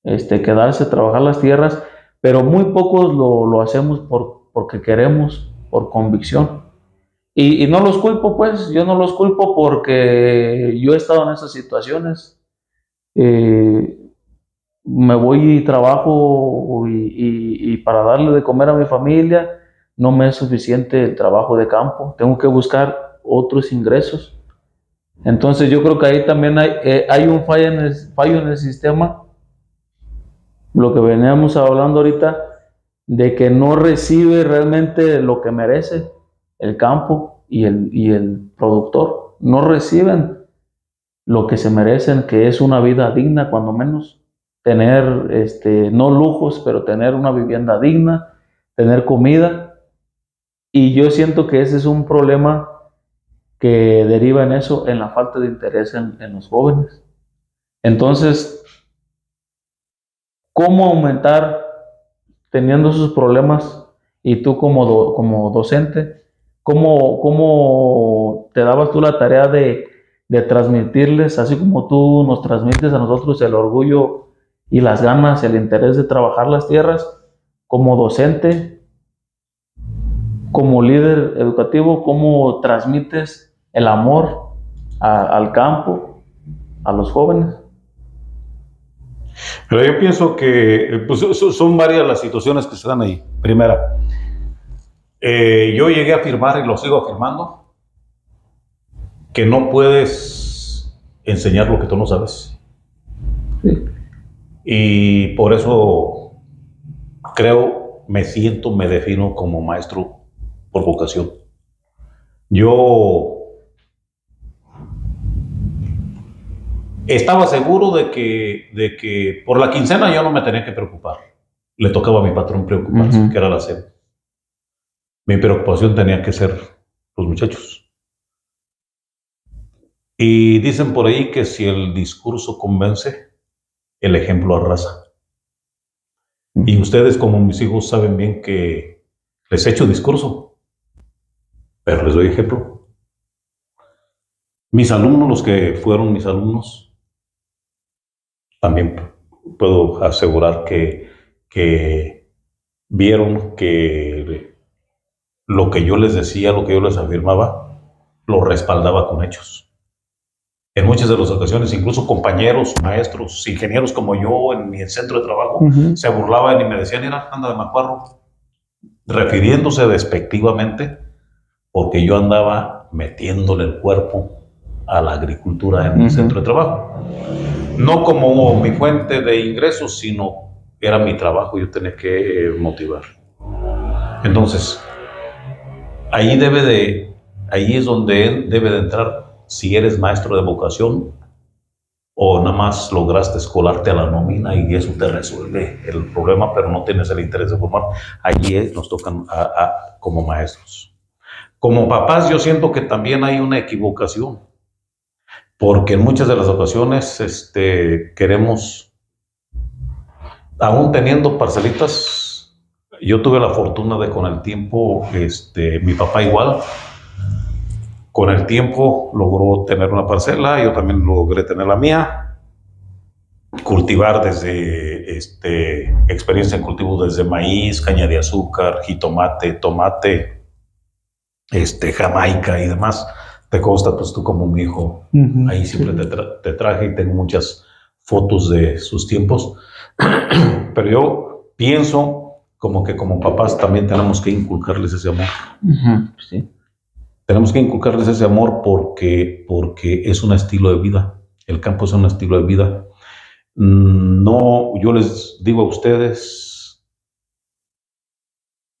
quedarse a trabajar las tierras, pero muy pocos lo hacemos porque queremos, por convicción. Y no los culpo, pues, yo no los culpo porque yo he estado en esas situaciones. Me voy y trabajo y para darle de comer a mi familia no me es suficiente el trabajo de campo, tengo que buscar otros ingresos. Entonces yo creo que ahí también hay un fallo en el sistema, lo que veníamos hablando ahorita, de que no recibe realmente lo que merece el campo y el productor. No reciben lo que se merecen, que es una vida digna, cuando menos. Tener, no lujos, pero tener una vivienda digna, tener comida. Y yo siento que ese es un problema que deriva en eso, en la falta de interés en los jóvenes. Entonces, ¿cómo aumentar teniendo esos problemas? Y tú como docente, ¿cómo te dabas tú la tarea de transmitirles, así como tú nos transmites a nosotros el orgullo y las ganas, el interés de trabajar las tierras, como docente, como líder educativo, cómo transmites el amor al campo, a los jóvenes? Pero yo pienso que pues, son varias las situaciones que se dan ahí. Primera, yo llegué a afirmar y lo sigo afirmando, que no puedes enseñar lo que tú no sabes. Sí. Y por eso creo, me defino como maestro por vocación. Yo estaba seguro de que por la quincena yo no me tenía que preocupar. Le tocaba a mi patrón preocuparse, que era la SEP. Mi preocupación tenía que ser los muchachos. Y dicen por ahí que si el discurso convence, el ejemplo arrasa. Y ustedes, como mis hijos, saben bien que les echo discurso, pero les doy ejemplo. Mis alumnos, los que fueron mis alumnos, también puedo asegurar que vieron que lo que yo les decía, lo que yo les afirmaba, lo respaldaba con hechos. En muchas de las ocasiones, incluso compañeros, maestros, ingenieros como yo en mi centro de trabajo, se burlaban y me decían, mira, anda de macuarro, refiriéndose despectivamente, porque yo andaba metiéndole el cuerpo a la agricultura en mi centro de trabajo. No como mi fuente de ingresos, sino era mi trabajo, yo tenía que motivar. Entonces, ahí es donde debe de entrar, si eres maestro de vocación o nada más lograste escolarte a la nómina y eso te resuelve el problema, pero no tienes el interés de formar. Allí nos tocan como maestros. Como papás, yo siento que también hay una equivocación, porque en muchas de las ocasiones queremos, aún teniendo parcelitas. Yo tuve la fortuna de, con el tiempo, mi papá igual, con el tiempo logró tener una parcela, yo también logré tener la mía, cultivar desde experiencia en cultivo desde maíz, caña de azúcar, jitomate, tomate, jamaica y demás. Te consta, pues tú como mi hijo, ahí siempre te traje y tengo muchas fotos de sus tiempos, pero yo pienso como que como papás también tenemos que inculcarles ese amor. Sí. Tenemos que inculcarles ese amor porque es un estilo de vida. El campo es un estilo de vida. No, yo les digo a ustedes,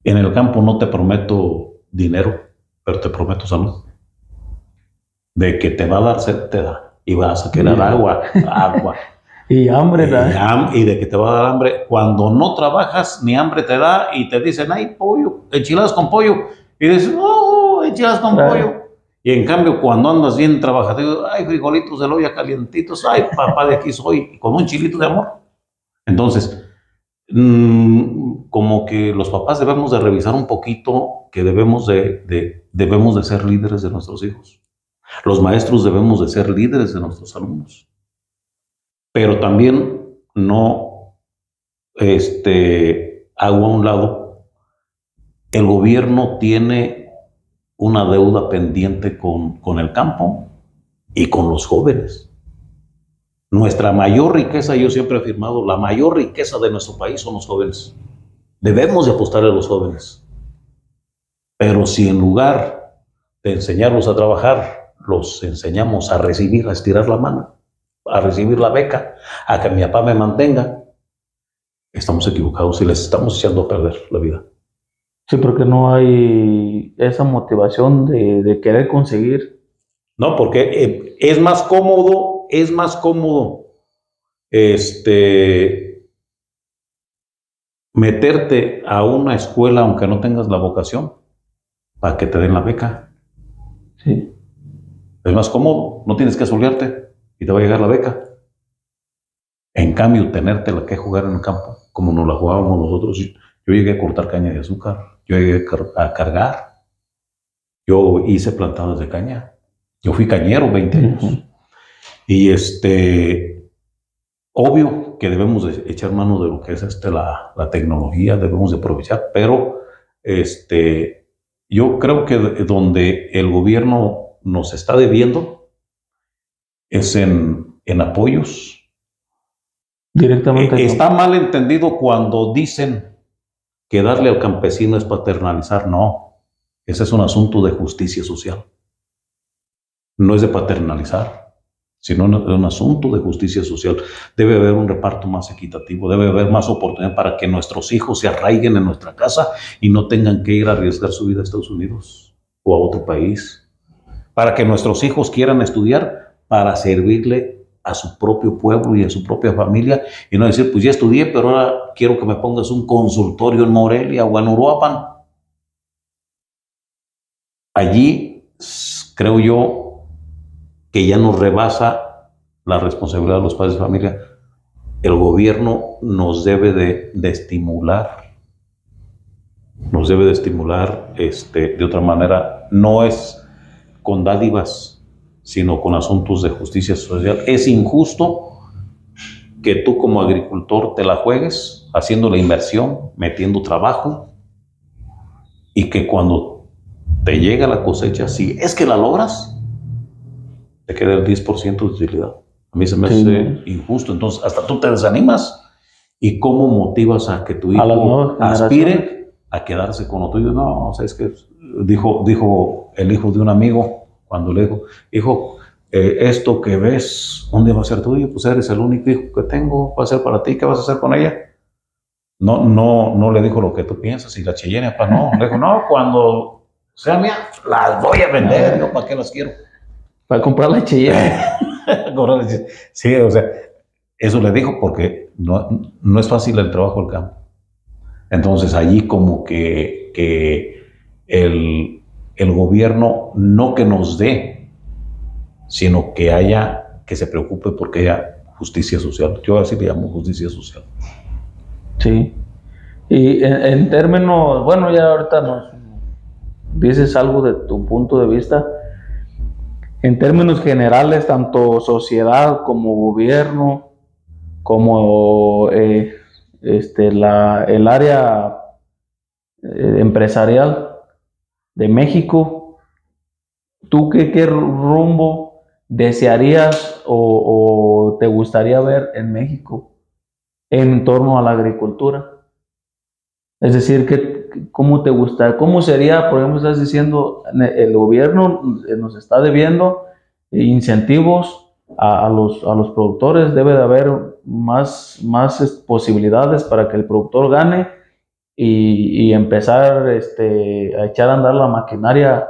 en el campo no te prometo dinero, pero te prometo salud. De que te va a dar sed, te da. Y vas a querer agua. Y hambre, y de que te va a dar hambre. Cuando no trabajas, ni hambre te da y te dicen, ay, pollo, enchiladas con pollo. Y dices, no, enchiladas con pollo. Y en cambio, cuando andas bien trabajado, ay, frijolitos de la olla calientitos, ay, papá, de aquí soy, y con un chilito de amor. Entonces, como que los papás debemos de revisar un poquito que debemos de ser líderes de nuestros hijos. Los maestros debemos de ser líderes de nuestros alumnos. Pero también no hago a un lado, el gobierno tiene una deuda pendiente con el campo y con los jóvenes. Nuestra mayor riqueza, yo siempre he afirmado, la mayor riqueza de nuestro país son los jóvenes. Debemos de apostarle a los jóvenes. Pero si en lugar de enseñarlos a trabajar, los enseñamos a recibir, a estirar la mano, a recibir la beca, a que mi papá me mantenga, estamos equivocados y les estamos echando a perder la vida. Sí, porque no hay esa motivación de querer conseguir. No, porque es más cómodo, meterte a una escuela aunque no tengas la vocación para que te den la beca. Sí. Es más cómodo, no tienes que asolearte y te va a llegar la beca. En cambio, tenértela que jugar en el campo, como nos la jugábamos nosotros. Yo llegué a cortar caña de azúcar, yo llegué a cargar, yo hice plantadas de caña, yo fui cañero 20 años. Y obvio que debemos de echar mano de lo que es la tecnología, debemos de aprovechar, pero yo creo que donde el gobierno nos está debiendo es en apoyos. Directamente. Está mal entendido cuando dicen que darle al campesino es paternalizar. No, ese es un asunto de justicia social. No es de paternalizar, sino un asunto de justicia social. Debe haber un reparto más equitativo, debe haber más oportunidad para que nuestros hijos se arraiguen en nuestra casa y no tengan que ir a arriesgar su vida a Estados Unidos o a otro país. Para que nuestros hijos quieran estudiar para servirle a su propio pueblo y a su propia familia y no decir, pues ya estudié, pero ahora quiero que me pongas un consultorio en Morelia o en Uruapan. Allí creo yo que ya nos rebasa la responsabilidad de los padres de familia. El gobierno nos debe de estimular, de otra manera. No es con dádivas, sino con asuntos de justicia social. Es injusto que tú como agricultor te la juegues haciendo la inversión, metiendo trabajo, y que cuando te llega la cosecha, si es que la logras, te queda el 10% de utilidad. A mí se me hace injusto. Entonces, hasta tú te desanimas. ¿Y cómo motivas a que tu hijo aspire a quedarse con lo tuyo? No, o sea, es que dijo el hijo de un amigo, cuando le dijo, hijo, esto que ves, ¿dónde va a ser tuyo? Pues eres el único hijo que tengo, va a ser para ti, ¿qué vas a hacer con ella? No le dijo lo que tú piensas, y la Cheyenne, papá, no. Le dijo, no, cuando sea mía, las voy a vender, yo para qué las quiero. Para comprar la Cheyenne. Sí, o sea, eso le dijo porque no es fácil el trabajo del campo. Entonces allí como que el gobierno no que nos dé, sino que se preocupe porque haya justicia social. Yo así le llamo justicia social. Sí. Y en términos, bueno, ya ahorita nos dices algo de tu punto de vista. En términos generales, tanto sociedad como gobierno, como el área empresarial de México, ¿tú qué rumbo desearías o te gustaría ver en México en torno a la agricultura? Es decir, ¿cómo te gusta? ¿Cómo sería, por ejemplo, estás diciendo, el gobierno nos está debiendo incentivos a los productores? Debe de haber más posibilidades para que el productor gane y empezar a echar a andar la maquinaria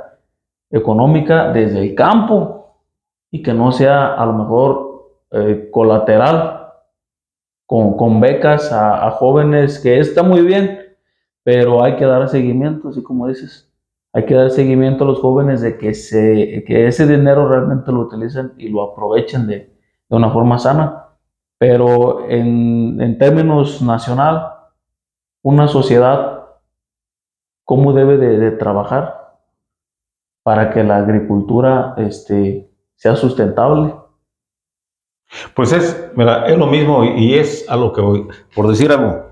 económica desde el campo y que no sea a lo mejor colateral con becas a jóvenes, que está muy bien, pero hay que dar seguimiento, así como dices, hay que dar seguimiento a los jóvenes de que ese dinero realmente lo utilicen y lo aprovechen de una forma sana. Pero en términos nacional, una sociedad, ¿cómo debe de trabajar para que la agricultura sea sustentable? Pues mira, es lo mismo y es a lo que voy. Por decir algo,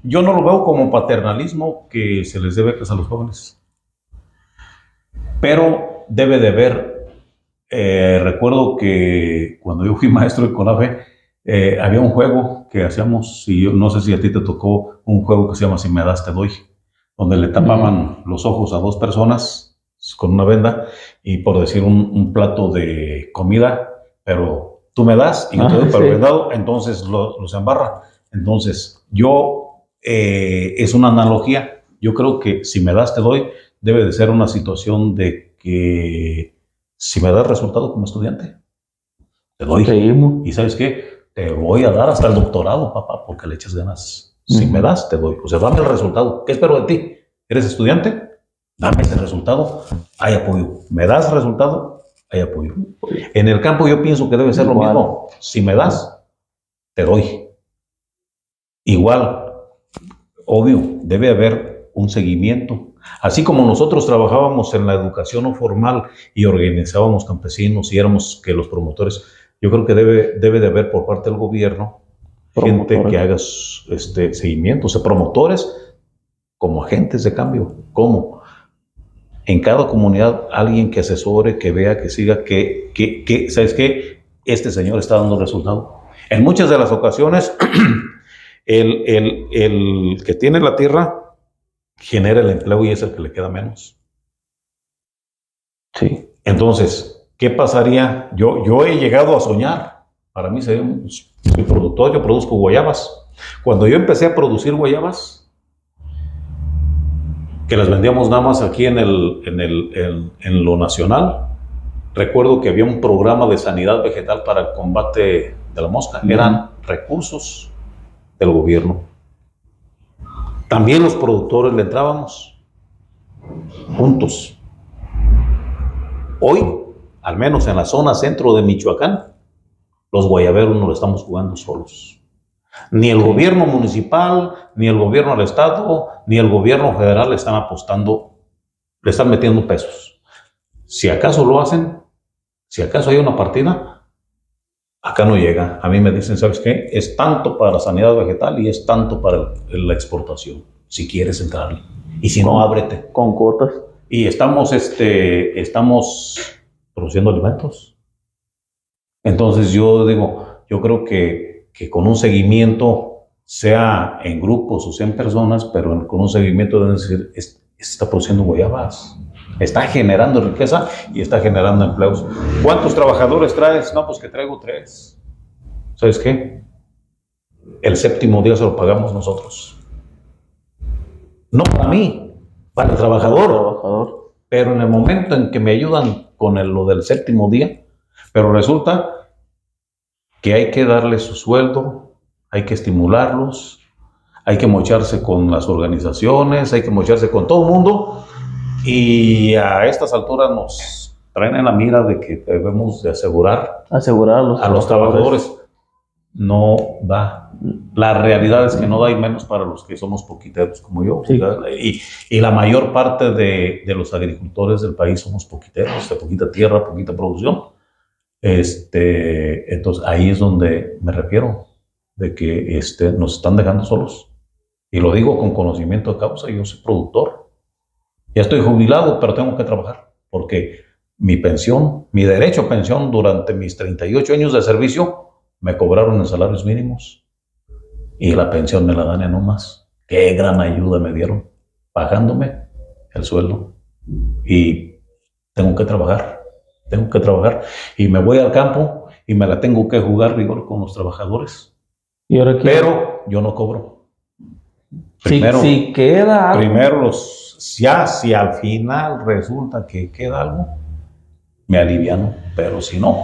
yo no lo veo como paternalismo que se les dé becas a los jóvenes, pero debe de haber. Recuerdo que cuando yo fui maestro de CONAFE, había un juego que hacíamos, y yo no sé si a ti te tocó un juego que se llama Si me das, te doy, donde le tapaban los ojos a dos personas con una venda y por decir un plato de comida, pero tú me das y yo te doy para el vendado, entonces los embarra. Entonces, es una analogía. Yo creo que si me das, te doy, debe de ser una situación de que si me das resultado como estudiante, te doy. Y ¿sabes qué? Te voy a dar hasta el doctorado, papá, porque le echas ganas. Si me das, te doy. O sea, dame el resultado. ¿Qué espero de ti? ¿Eres estudiante? Dame ese resultado. Hay apoyo. ¿Me das resultado? Hay apoyo. En el campo yo pienso que debe ser lo mismo. Si me das, te doy. Igual, obvio, debe haber un seguimiento. Así como nosotros trabajábamos en la educación no formal y organizábamos campesinos y éramos que los promotores, yo creo que debe de haber por parte del gobierno gente que haga seguimiento, o sea, promotores como agentes de cambio. ¿Cómo? En cada comunidad alguien que asesore, que vea, que siga, que ¿sabes qué? Este señor está dando resultado. En muchas de las ocasiones, el que tiene la tierra genera el empleo y es el que le queda menos. Sí. Entonces, ¿qué pasaría? Yo he llegado a soñar. Para mí soy productor, yo produzco guayabas. Cuando yo empecé a producir guayabas, que las vendíamos nada más aquí en lo nacional, recuerdo que había un programa de sanidad vegetal para el combate de la mosca. Eran recursos del gobierno. También los productores le entrábamos juntos. Hoy, al menos en la zona centro de Michoacán, los guayaberos no lo estamos jugando solos. Ni el gobierno municipal, ni el gobierno del estado, ni el gobierno federal le están apostando, le están metiendo pesos. Si acaso lo hacen, si acaso hay una partida, acá no llega. A mí me dicen, ¿sabes qué? Es tanto para la sanidad vegetal y es tanto para la exportación, si quieres entrarle. Y si no, ábrete. Con cuotas. Y estamos produciendo alimentos. Entonces yo creo que con un seguimiento, sea en grupos o sea en personas, pero con un seguimiento deben decir, está produciendo guayabas, está generando riqueza y está generando empleos. ¿Cuántos trabajadores traes? No, pues que traigo 3. ¿Sabes qué? El 7º día se lo pagamos nosotros. No para mí, para el trabajador. Pero en el momento en que me ayudan con lo del 7º día, pero resulta que hay que darles su sueldo, hay que estimularlos, hay que mocharse con las organizaciones, hay que mocharse con todo el mundo, y a estas alturas nos traen en la mira de que debemos de asegurar a los trabajadores. No da. La realidad es que no da, y menos para los que somos poquiteros como yo. Sí. Y la mayor parte de los agricultores del país somos poquiteros, de poquita tierra, poquita producción. Entonces ahí es donde me refiero, de que nos están dejando solos. Y lo digo con conocimiento de causa. Yo soy productor. Ya estoy jubilado, pero tengo que trabajar, porque mi pensión, mi derecho a pensión durante mis 38 años de servicio, me cobraron en salarios mínimos y la pensión me la dan en un más. Qué gran ayuda me dieron, pagándome el sueldo. Y tengo que trabajar y me voy al campo y me la tengo que jugar rigor con los trabajadores. ¿Y ahora pero yo no cobro. Primero, si queda algo. Primero, si al final resulta que queda algo, me aliviano, pero si no,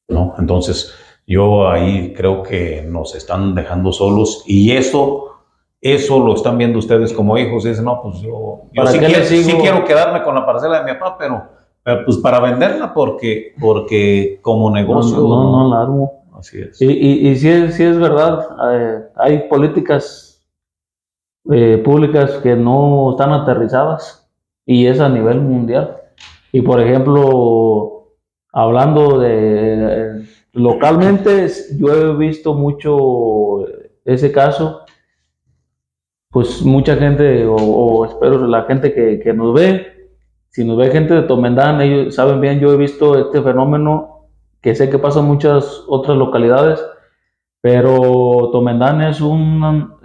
no. Entonces, yo ahí creo que nos están dejando solos y eso lo están viendo ustedes como hijos y dicen, no, pues yo sí quiero quedarme con la parcela de mi papá, pero pues para venderla porque como negocio no la armo. Así es. Y sí es verdad, hay políticas públicas que no están aterrizadas y es a nivel mundial. Y por ejemplo, hablando de localmente, yo he visto mucho ese caso. Pues mucha gente, o espero la gente que nos ve, si nos ve gente de Tomendán, ellos saben bien, yo he visto este fenómeno, que sé que pasa en muchas otras localidades, pero Tomendán es un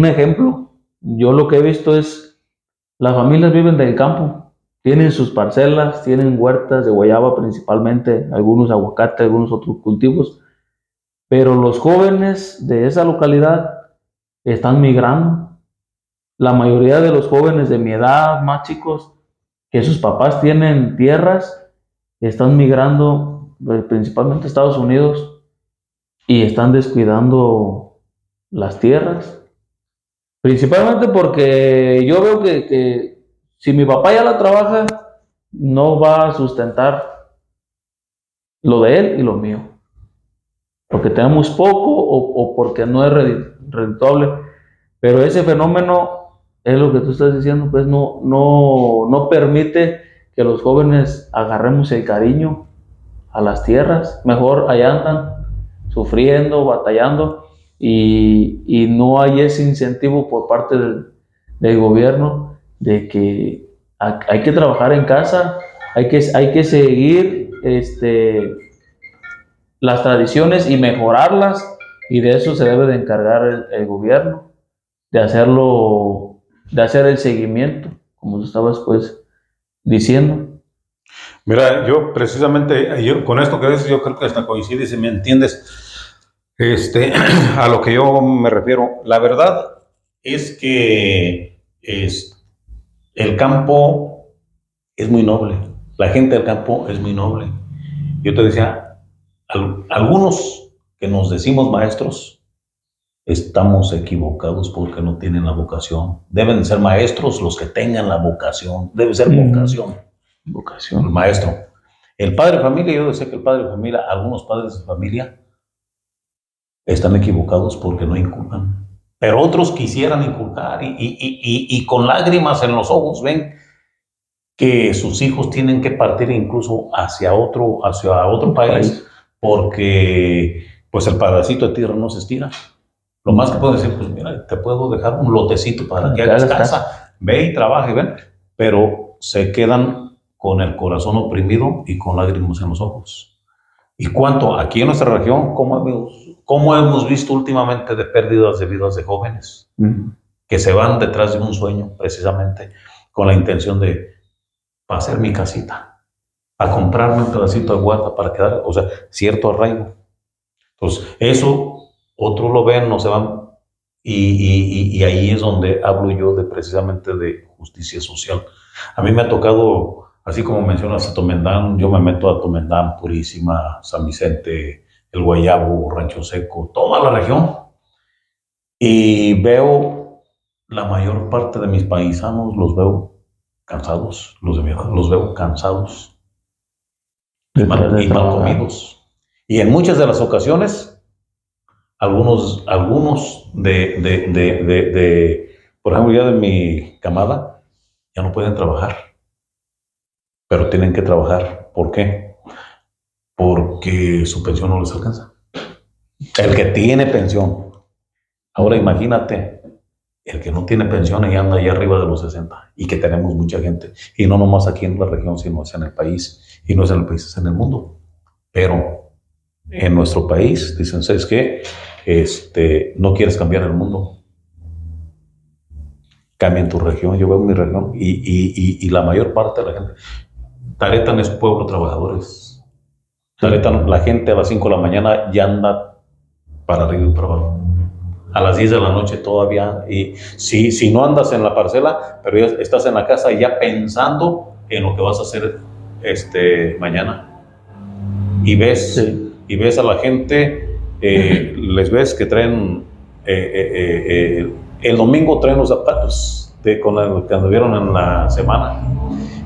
ejemplo. Yo lo que he visto es, las familias viven del campo, tienen sus parcelas, tienen huertas de guayaba principalmente, algunos aguacate, algunos otros cultivos, pero los jóvenes de esa localidad están migrando. La mayoría de los jóvenes de mi edad, más chicos, que sus papás tienen tierras, están migrando principalmente a Estados Unidos y están descuidando las tierras. Principalmente porque yo veo que si mi papá ya la trabaja, no va a sustentar lo de él y lo mío. Porque tenemos poco o porque no es redituable. Pero ese fenómeno es lo que tú estás diciendo, pues no permite que los jóvenes agarremos el cariño a las tierras. Mejor allá andan sufriendo, batallando y no hay ese incentivo por parte del gobierno de que hay que trabajar en casa, hay que seguir las tradiciones y mejorarlas, y de eso se debe de encargar el gobierno, de hacer el seguimiento, como tú estabas pues diciendo. Mira, yo precisamente, con esto que dices, yo creo que hasta coincide, si me entiendes, a lo que yo me refiero. La verdad es que el campo es muy noble, la gente del campo es muy noble. Yo te decía, algunos que nos decimos maestros, estamos equivocados porque no tienen la vocación. Deben ser maestros los que tengan la vocación. Debe ser vocación. Vocación. El maestro. El padre de familia, yo decía que el padre de familia, algunos padres de familia están equivocados porque no inculcan. Pero otros quisieran inculcar y con lágrimas en los ojos ven que sus hijos tienen que partir incluso hacia otro país porque pues el pedacito de tierra no se estira. Lo más que puedo decir, pues mira, te puedo dejar un lotecito para que hagas casa, ve y trabaja y ven, pero se quedan con el corazón oprimido y con lágrimas en los ojos. ¿Y cuánto? Aquí en nuestra región, ¿cómo hemos visto últimamente de pérdidas de vidas de jóvenes que se van detrás de un sueño precisamente con la intención de hacer mi casita, a comprarme un pedacito de huerta para quedar, o sea, cierto arraigo? Entonces, eso otros lo ven, no se van, y ahí es donde hablo yo precisamente de justicia social. A mí me ha tocado, así como mencionas a Tomendán, yo me meto a Tomendán, Purísima, San Vicente, El Guayabo, Rancho Seco, toda la región, y veo la mayor parte de mis paisanos, los veo cansados, los veo cansados y mal comidos. Y en muchas de las ocasiones, algunos por ejemplo, ya de mi camada, ya no pueden trabajar, pero tienen que trabajar. ¿Por qué? Porque su pensión no les alcanza. El que tiene pensión. Ahora imagínate El que no tiene pensión y anda allá arriba de los 60, y que tenemos mucha gente, y no nomás aquí en la región, sino es en el país, y no es en el país, es en el mundo. Pero en nuestro país dicen, ¿sabes qué? No quieres cambiar el mundo, cambia en tu región. Yo veo mi región y la mayor parte de la gente, Taretan es pueblo de trabajadores. Taretan, la gente a las 5 de la mañana ya anda para arriba y para abajo. A las 10 de la noche todavía, y si no andas en la parcela, pero ya estás en la casa ya pensando en lo que vas a hacer mañana. Y ves a la gente, les ves que traen, el domingo traen los zapatos con el que anduvieron en la semana,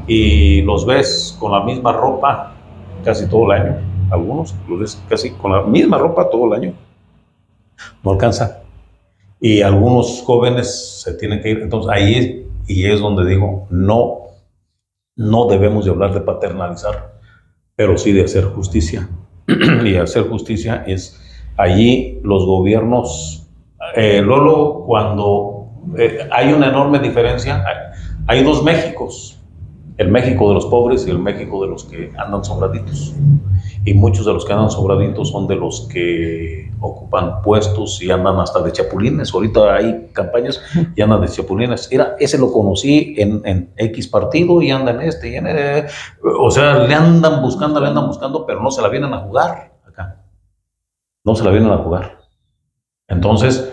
y los ves con la misma ropa casi todo el año. Algunos los ves casi con la misma ropa todo el año. No alcanza. Y algunos jóvenes se tienen que ir. Entonces ahí es donde digo, no debemos de hablar de paternalizar, pero sí de hacer justicia. Y hacer justicia es allí los gobiernos, Lolo, cuando hay una enorme diferencia, hay dos Méxicos, el México de los pobres y el México de los que andan sobraditos. Y muchos de los que andan sobraditos son de los que ocupan puestos y andan hasta de chapulines. Ahorita hay campañas y andan de chapulines. Ese lo conocí en X partido y anda en o sea, le andan buscando, pero no se la vienen a jugar acá. No se la vienen a jugar. Entonces,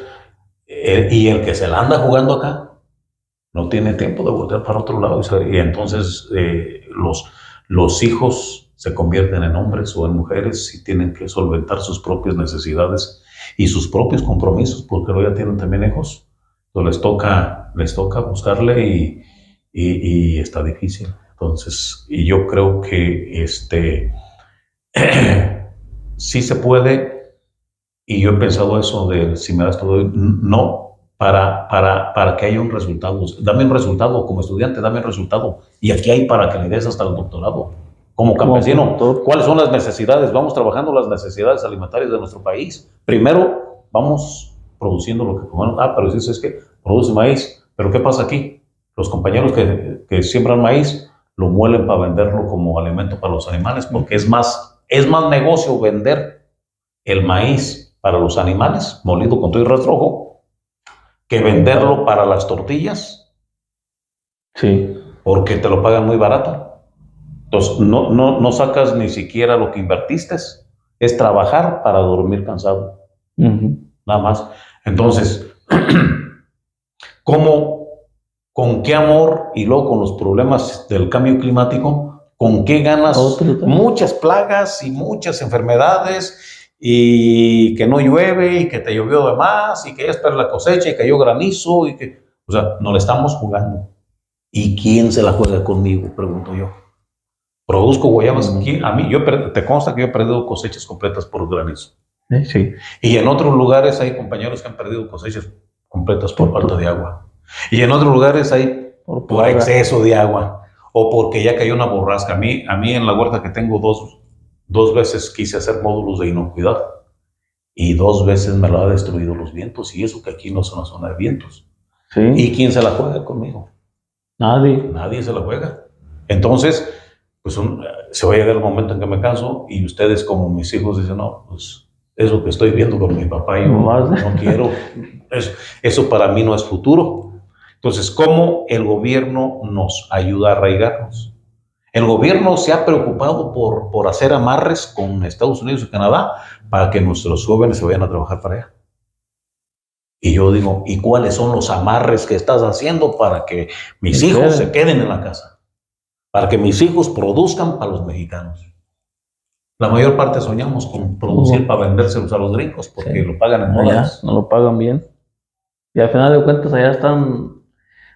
y el que se la anda jugando acá no tiene tiempo de voltear para otro lado. Y entonces los hijos se convierten en hombres o en mujeres y tienen que solventar sus propias necesidades y sus propios compromisos, porque luego ya tienen también hijos. Entonces les toca buscarle y está difícil. Entonces, y yo creo que sí se puede, y yo he pensado eso de si me das todo, no, para que haya un resultado. Dame un resultado como estudiante, dame un resultado. Y aquí hay para que le des hasta el doctorado. Como campesino, ¿cuáles son las necesidades? Vamos trabajando las necesidades alimentarias de nuestro país. Primero, vamos produciendo lo que comemos. Pero dices que produce maíz. ¿Pero qué pasa aquí? Los compañeros que siembran maíz lo muelen para venderlo como alimento para los animales, porque es más negocio vender el maíz para los animales, molido con todo y rastrojo, que venderlo para las tortillas. Sí. Porque te lo pagan muy barato. Entonces, no sacas ni siquiera lo que invertiste. Es trabajar para dormir cansado. Nada más. Entonces, con qué amor, y luego con los problemas del cambio climático, con qué ganas muchas plagas y muchas enfermedades, y que no llueve, y que te llovió de más, y que ya espera la cosecha, y cayó granizo, o sea, nos la estamos jugando. ¿Y quién se la juega conmigo? Pregunto yo. Produzco guayabas. A mí, te consta que yo he perdido cosechas completas por granizo. Sí. Y en otros lugares hay compañeros que han perdido cosechas completas por falta de agua. Y en otros lugares hay por exceso de agua. O porque ya cayó una borrasca. A mí en la huerta que tengo dos veces quise hacer módulos de inocuidad. Y 2 veces me lo ha destruido los vientos. Y eso que aquí no es una zona de vientos. Sí. ¿Y quién se la juega conmigo? Nadie se la juega. Entonces, pues se va a llegar el momento en que me canso y ustedes como mis hijos dicen, no, pues es lo que estoy viendo con mi papá y yo no quiero. Eso para mí no es futuro. Entonces, ¿cómo el gobierno nos ayuda a arraigarnos? El gobierno se ha preocupado por hacer amarres con Estados Unidos y Canadá para que nuestros jóvenes se vayan a trabajar para allá. Y yo digo, ¿y cuáles son los amarres que estás haciendo para que mis hijos se queden en la casa? Para que mis hijos produzcan para los mexicanos. La mayor parte soñamos con producir para vendérselos a los gringos porque lo pagan en dólares. No lo pagan bien. Y al final de cuentas allá están,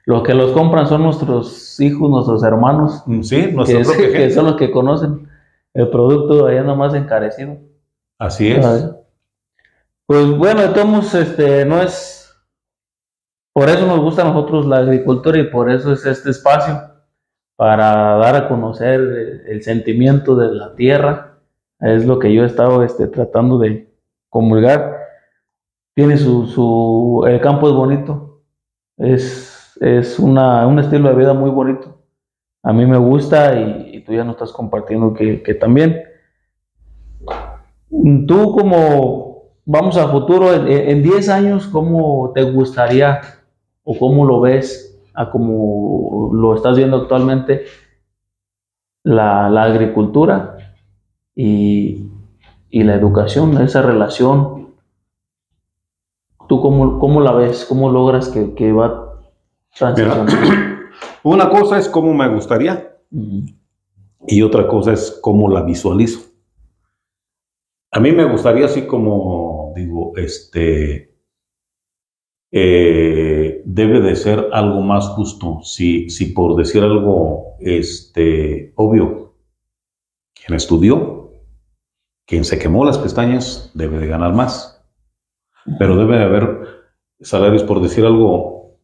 los que los compran son nuestros hijos, nuestros hermanos. Sí, nuestra propia gente. Que son los que conocen el producto allá nomás encarecido. Así es. Pues bueno, de todos modos, no es, por eso nos gusta a nosotros la agricultura y por eso es este espacio, para dar a conocer el sentimiento de la tierra. Es lo que yo he estado tratando de comulgar. Tiene el campo es bonito, Es un estilo de vida muy bonito. A mí me gusta y tú ya nos estás compartiendo que también. Tú como, vamos a futuro, en 10 años, ¿cómo te gustaría o cómo lo ves a cómo lo estás viendo actualmente la agricultura y, y la educación, esa relación? ¿Tú cómo la ves? ¿Cómo logras que va transicionando? Una cosa es cómo me gustaría y otra cosa es cómo la visualizo. A mí me gustaría, así como digo, debe de ser algo más justo. Si por decir algo obvio, quien estudió, quien se quemó las pestañas, debe de ganar más. Pero debe de haber salarios, por decir algo,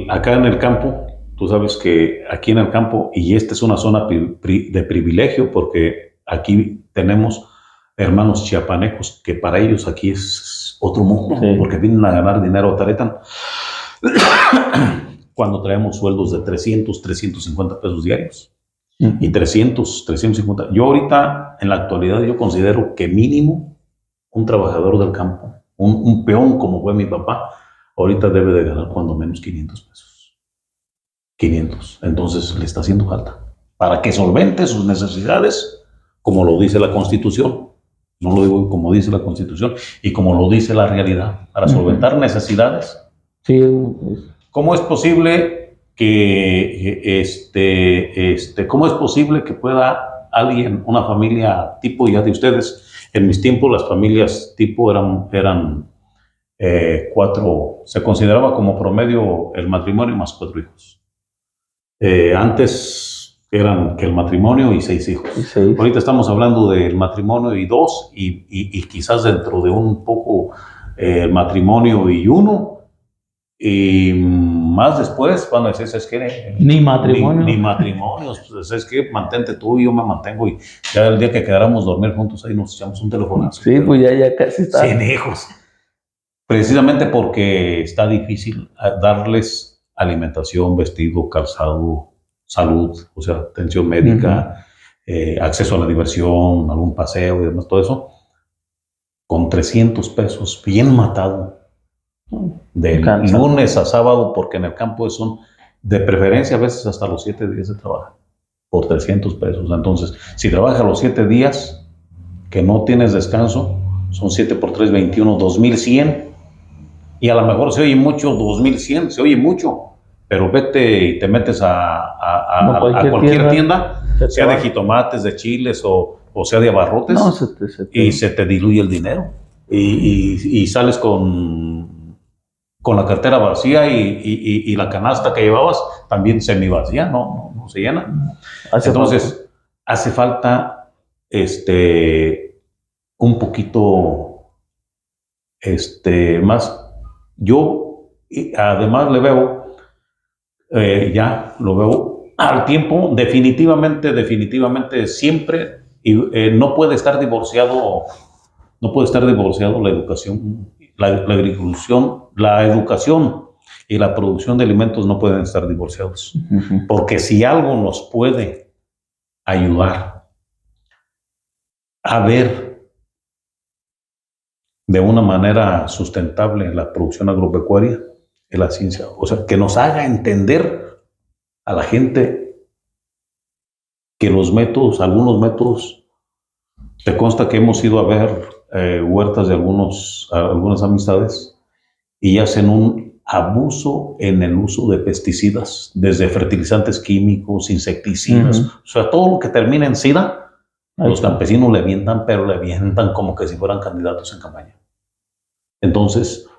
acá en el campo, tú sabes que aquí en el campo, y esta es una zona de privilegio, porque aquí tenemos hermanos chiapanecos, que para ellos aquí es otro mundo, sí, porque vienen a ganar dinero a Taretan. Cuando traemos sueldos de 300, 350 pesos diarios, y 300, 350. Yo ahorita, en la actualidad, yo considero que mínimo un trabajador del campo, un peón como fue mi papá, ahorita debe de ganar cuando menos 500 pesos. 500. Entonces le está haciendo falta para que solvente sus necesidades, como lo dice la Constitución. No lo digo como dice la Constitución, y como lo dice la realidad, para solventar necesidades. Sí. ¿Cómo es posible cómo es posible que pueda alguien, una familia tipo ya de ustedes? En mis tiempos las familias tipo eran 4, se consideraba como promedio el matrimonio más 4 hijos. Antes eran que el matrimonio y 6 hijos. Ahorita estamos hablando del matrimonio y 2, y quizás dentro de un poco el matrimonio y 1, y más después van a decir, ¿sabes qué? Ni matrimonio. Ni matrimonios, pues, ¿sabes qué? Mantente tú y yo me mantengo, y ya el día que quedáramos dormir juntos ahí nos echamos un telefonazo. Sí, pues ya casi está. 100 hijos. Precisamente porque está difícil darles alimentación, vestido, calzado, salud, o sea, atención médica, acceso a la diversión, algún paseo y demás, todo eso, con 300 pesos, bien matado, de lunes a sábado, porque en el campo son de preferencia a veces hasta los 7 días de trabajo, por 300 pesos. Entonces, si trabajas los 7 días, que no tienes descanso, son 7 por 3, 21, 2100. Y a lo mejor se oye mucho, 2100, se oye mucho, pero vete y te metes a cualquier tienda, sea de jitomates, de chiles o sea de abarrotes, y se te diluye el dinero. Y sales con la cartera vacía y la canasta que llevabas también semivacía, no se llena. Entonces, hace falta un poquito más. Yo además le veo, ya lo veo al tiempo, definitivamente siempre, y no puede estar divorciado la educación, la educación y la producción de alimentos no pueden estar divorciados. Porque si algo nos puede ayudar a ver de una manera sustentable la producción agropecuaria, es la ciencia. O sea, que nos haga entender a la gente que algunos métodos, te consta que hemos ido a ver huertas de algunas amistades, y hacen un abuso en el uso de pesticidas, desde fertilizantes químicos, insecticidas, o sea, todo lo que termina en SIDA. Los campesinos le avientan, pero le avientan como que si fueran candidatos en campaña. Entonces,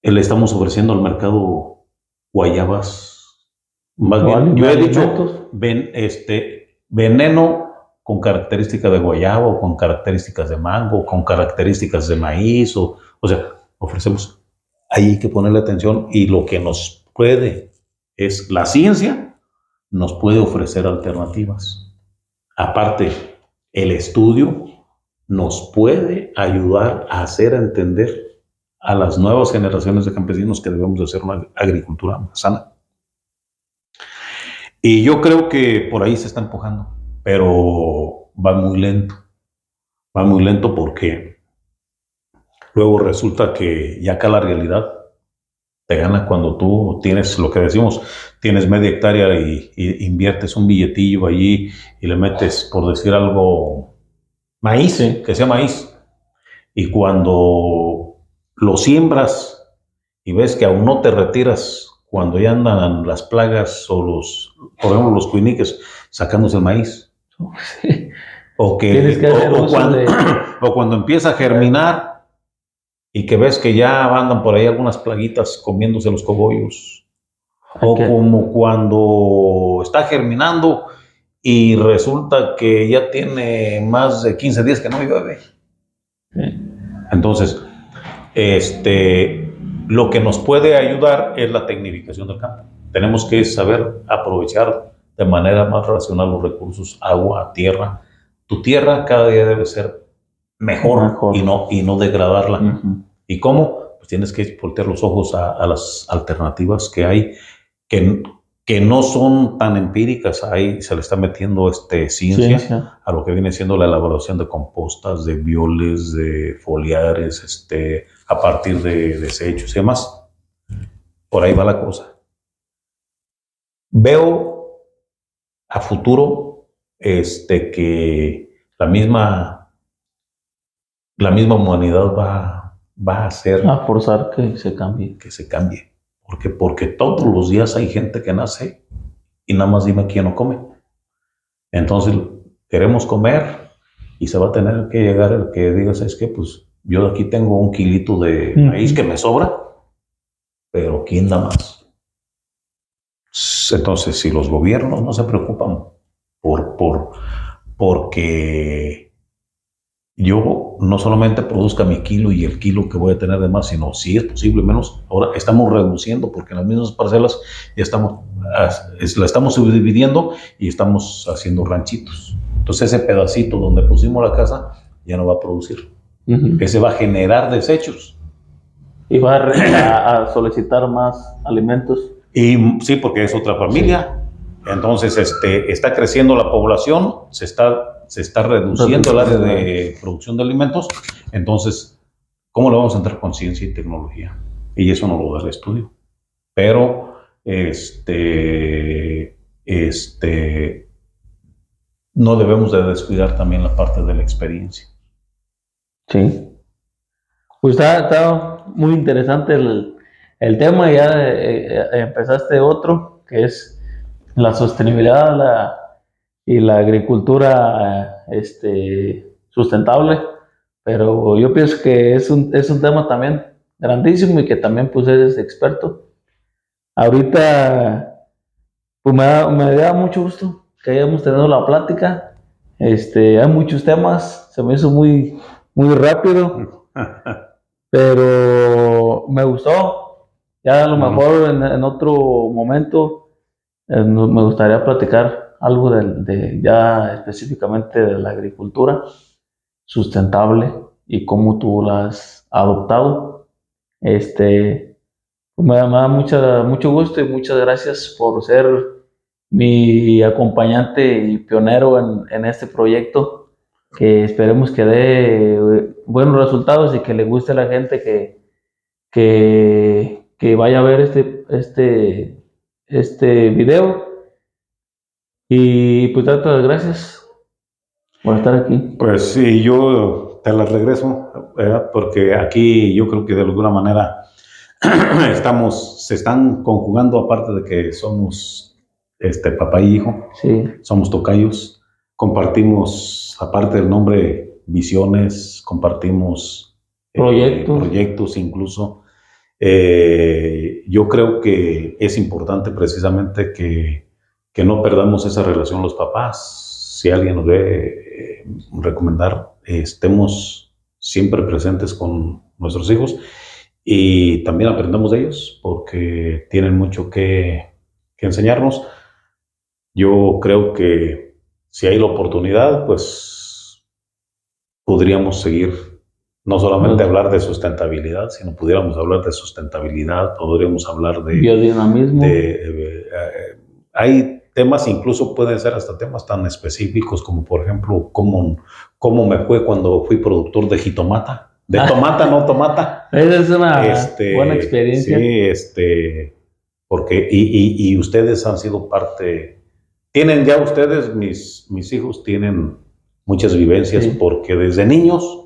le estamos ofreciendo al mercado guayabas, más bien, yo he dicho, veneno con características de guayaba, o con características de mango, con características de maíz, o sea, ofrecemos. Ahí hay que ponerle atención, y lo que nos puede es la ciencia, nos puede ofrecer alternativas. Aparte, el estudio nos puede ayudar a hacer entender a las nuevas generaciones de campesinos que debemos de hacer una agricultura más sana. Y yo creo que por ahí se está empujando, pero va muy lento. Va muy lento porque luego resulta que ya acá la realidad te gana cuando tú tienes lo que decimos, tienes media hectárea y inviertes un billetillo allí y le metes, por decir algo, maíz, Sí. que sea maíz. Y cuando lo siembras y ves que aún no te retiras, cuando ya andan las plagas o por ejemplo, los cuiniques sacándose el maíz. Sí. O, Tienes que hacer uso de... o cuando empieza a germinar y que ves que ya andan por ahí algunas plaguitas comiéndose los cogollos. O como cuando está germinando y resulta que ya tiene más de 15 días que no llueve. Sí. Entonces, lo que nos puede ayudar es la tecnificación del campo. Tenemos que saber aprovechar de manera más racional los recursos, agua, tierra. Tu tierra cada día debe ser mejor. Y no degradarla. Uh-huh. ¿Y cómo? Pues tienes que voltear los ojos a las alternativas que hay, que no son tan empíricas. Ahí se le está metiendo ciencia a lo que viene siendo la elaboración de compostas, de bioles, de foliares, a partir de desechos y demás. Por ahí va la cosa. Veo a futuro que la misma humanidad va a hacer... A forzar que se cambie. Que se cambie. Porque todos los días hay gente que nace y nada más dime quién no come. Entonces queremos comer y se va a tener que llegar el que diga, ¿sabes qué? Pues yo aquí tengo un kilito de maíz que me sobra, pero ¿quién da más? Entonces, si los gobiernos no se preocupan porque yo no solamente produzca mi kilo y el kilo que voy a tener de más, sino si es posible menos. Ahora estamos reduciendo porque en las mismas parcelas ya la estamos subdividiendo y estamos haciendo ranchitos. Entonces ese pedacito donde pusimos la casa ya no va a producir. Uh-huh. Ese va a generar desechos. Y va a solicitar más alimentos. Y sí, porque es otra familia. Sí. Entonces está creciendo la población, se está reduciendo el área de producción de alimentos. Entonces, ¿cómo le vamos a entrar con ciencia y tecnología? Y eso no lo da el estudio. Pero, no debemos de descuidar también la parte de la experiencia. Sí. Pues está muy interesante el tema. Ya empezaste otro, que es la sostenibilidad y la agricultura sustentable, pero yo pienso que es un tema también grandísimo y que también pues eres experto. Ahorita pues me da mucho gusto que hayamos tenido la plática. Hay muchos temas, se me hizo muy rápido, pero me gustó. Ya a lo mejor en otro momento me gustaría platicar algo ya específicamente de la agricultura sustentable y cómo tú la has adoptado. Me da mucho gusto y muchas gracias por ser mi acompañante y pionero en este proyecto, que esperemos que dé buenos resultados y que le guste a la gente que vaya a ver este video. Y pues darte las gracias por estar aquí. Pues sí, yo te las regreso, ¿verdad? Porque aquí yo creo que de alguna manera se están conjugando, aparte de que somos papá y hijo, sí. Somos tocayos, compartimos, aparte del nombre, visiones, compartimos proyectos incluso. Yo creo que es importante precisamente que no perdamos esa relación los papás. Si alguien nos debe recomendar, estemos siempre presentes con nuestros hijos y también aprendamos de ellos porque tienen mucho que enseñarnos. Yo creo que si hay la oportunidad, pues podríamos seguir no solamente hablar de sustentabilidad, sino pudiéramos hablar de sustentabilidad, podríamos hablar de biodinamismo. Hay temas, incluso pueden ser hasta temas tan específicos como, por ejemplo, cómo me fue cuando fui productor de jitomata. De tomata, no tomata. Esa es una buena experiencia. Sí, porque, y ustedes han sido parte, tienen ya ustedes, mis hijos tienen muchas vivencias, sí, porque desde niños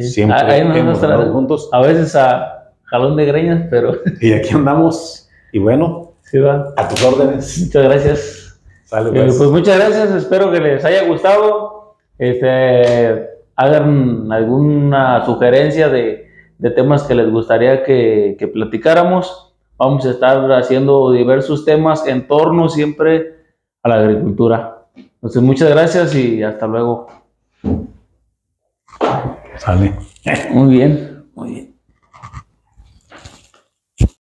siempre hemos estado juntos. A veces a jalón de greñas, pero... Y aquí andamos, y bueno, sí, va. A tus órdenes. Muchas gracias. Sale, pues muchas gracias, espero que les haya gustado. Hagan alguna sugerencia de temas que les gustaría que platicáramos. Vamos a estar haciendo diversos temas en torno siempre a la agricultura. Entonces, muchas gracias y hasta luego. Sale. Muy bien, muy bien.